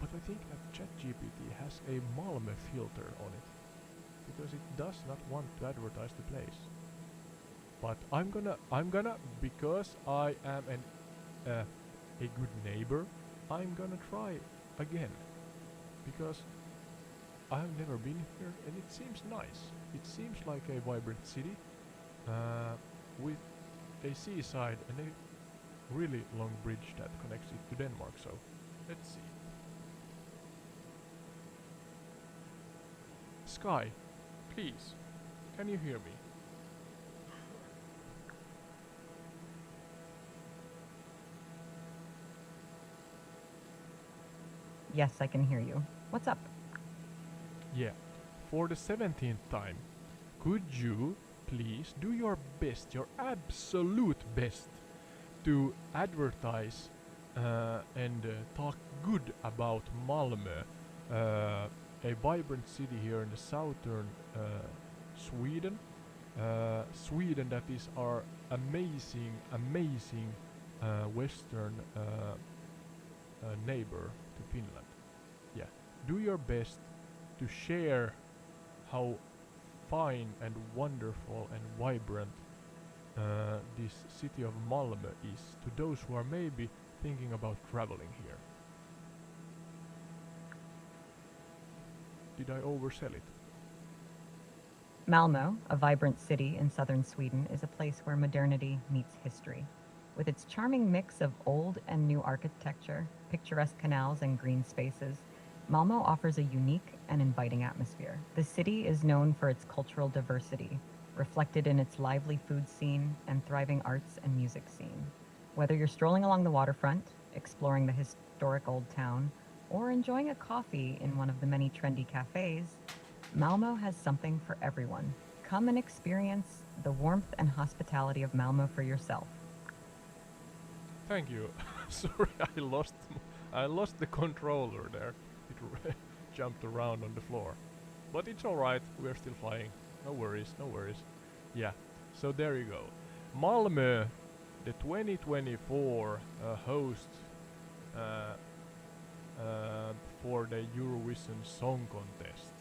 But I think that ChatGPT has a Malmö filter on it because it does not want to advertise the place. But I'm gonna because I am a good neighbor. I'm gonna try again because I've never been here and it seems nice. It seems like a vibrant city with a seaside and a really long bridge that connects it to Denmark. So let's see. Sky, please, can you hear me? Yes, I can hear you. What's up? Yeah, for the 17th time, could you please do your best, your absolute best, to advertise and talk good about Malmö, a vibrant city here in the southern Sweden. Sweden, that is our amazing western neighbor to Finland. Yeah, do your best to share how fine and wonderful and vibrant this city of Malmö is to those who are maybe thinking about traveling here. Did I oversell it? Malmö, a vibrant city in southern Sweden, is a place where modernity meets history. With its charming mix of old and new architecture, picturesque canals, and green spaces, Malmö offers a unique and inviting atmosphere. The city is known for its cultural diversity, reflected in its lively food scene and thriving arts and music scene. Whether you're strolling along the waterfront, exploring the historic old town, or enjoying a coffee in one of the many trendy cafes, Malmö has something for everyone. Come and experience the warmth and hospitality of Malmö for yourself. Thank you. Sorry, I lost the controller there. It jumped around on the floor. But it's alright, we're still flying. No worries, no worries. Yeah, so there you go. Malmö, the 2024 host uh, for the Eurovision Song Contest.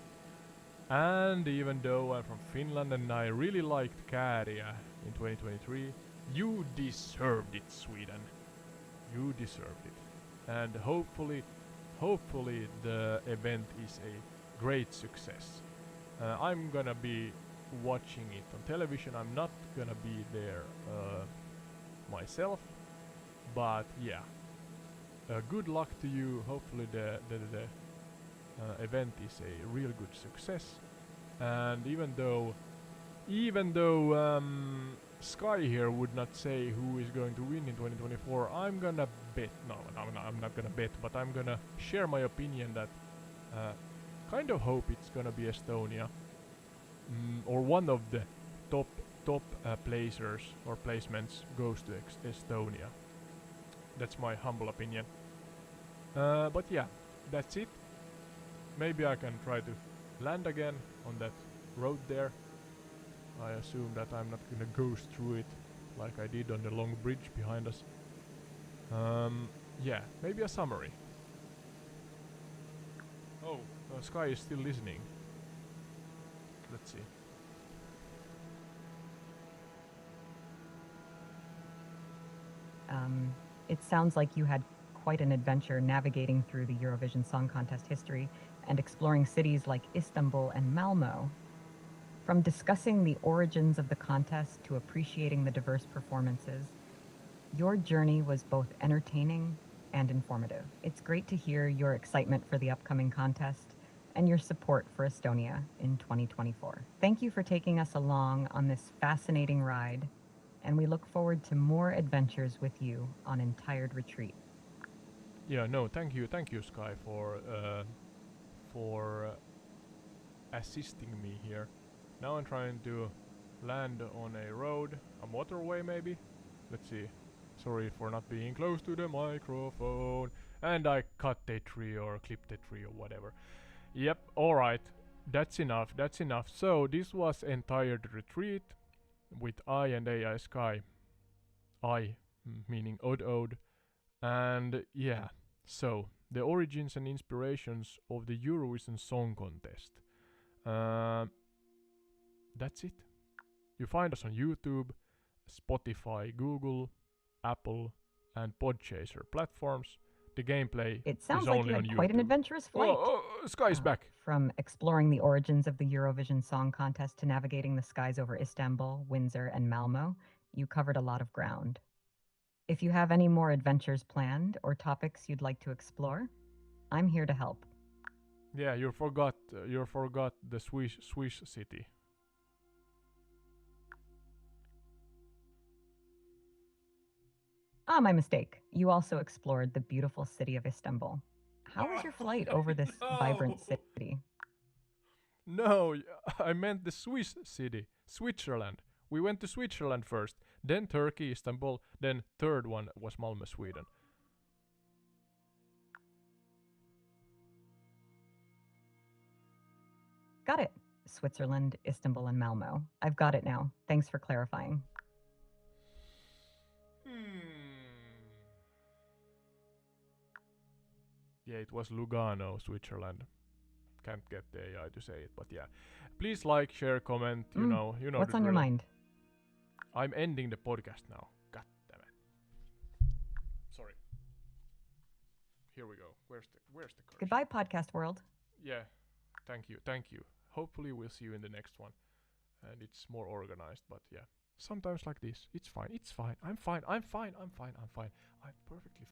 And even though I'm from Finland and I really liked Kääriä in 2023, you deserved it, Sweden. You deserved it. And hopefully the event is a great success. I'm gonna be watching it on television. I'm not gonna be there myself, but yeah. Good luck to you. Hopefully the event is a real good success. And even though Sky here would not say who is going to win in 2024, I'm gonna bet. No, I'm not gonna bet, but I'm gonna share my opinion that kind of hope it's gonna be Estonia, or one of the top placers or placements goes to Estonia. That's my humble opinion. But yeah, that's it. Maybe I can try to land again on that road there. I assume that I'm not gonna ghost through it like I did on the long bridge behind us. Yeah, maybe a summary. Oh, Sky is still listening. Let's see. It sounds like you had quite an adventure navigating through the Eurovision Song Contest history and exploring cities like Istanbul and Malmö. From discussing the origins of the contest to appreciating the diverse performances, your journey was both entertaining and informative. It's great to hear your excitement for the upcoming contest and your support for Estonia in 2024. Thank you for taking us along on this fascinating ride, and we look forward to more adventures with you on Entired Retreat. Yeah, no, thank you, Sky, for assisting me here. Now I'm trying to land on a road, a motorway maybe. Let's see. Sorry for not being close to the microphone. And I cut a tree or clipped a tree or whatever. Yep, alright. That's enough. So this was Entired Retreat with I and AI Sky. I meaning Odd Ode. And yeah, so the origins and inspirations of the Eurovision Song Contest. That's it. You find us on YouTube, Spotify, Google, Apple, and Podchaser platforms. The gameplay It is sounds like only you on had YouTube. quite an adventurous flight. Sky is back. From exploring the origins of the Eurovision Song Contest to navigating the skies over Istanbul, Windsor, and Malmö, you covered a lot of ground. If you have any more adventures planned or topics you'd like to explore, I'm here to help. Yeah, you forgot the Swiss city. Ah, my mistake. You also explored the beautiful city of Istanbul. How was Oh, your flight over this vibrant no! city? No, I meant the Swiss city, Switzerland. We went to Switzerland first, then Turkey, Istanbul, then third one was Malmö, Sweden. Got it. Switzerland, Istanbul, and Malmo. I've got it now. Thanks for clarifying. Yeah, it was Lugano, Switzerland. Can't get the AI to say it, but yeah. Please like, share, comment. You know What's the on your drill. mind? I'm ending the podcast now. God damn it. Sorry. Here we go. Where's the cursor? Goodbye, podcast world. Yeah. Thank you. Hopefully we'll see you in the next one, and it's more organized. But yeah, sometimes like this, it's fine. I'm fine. I'm perfectly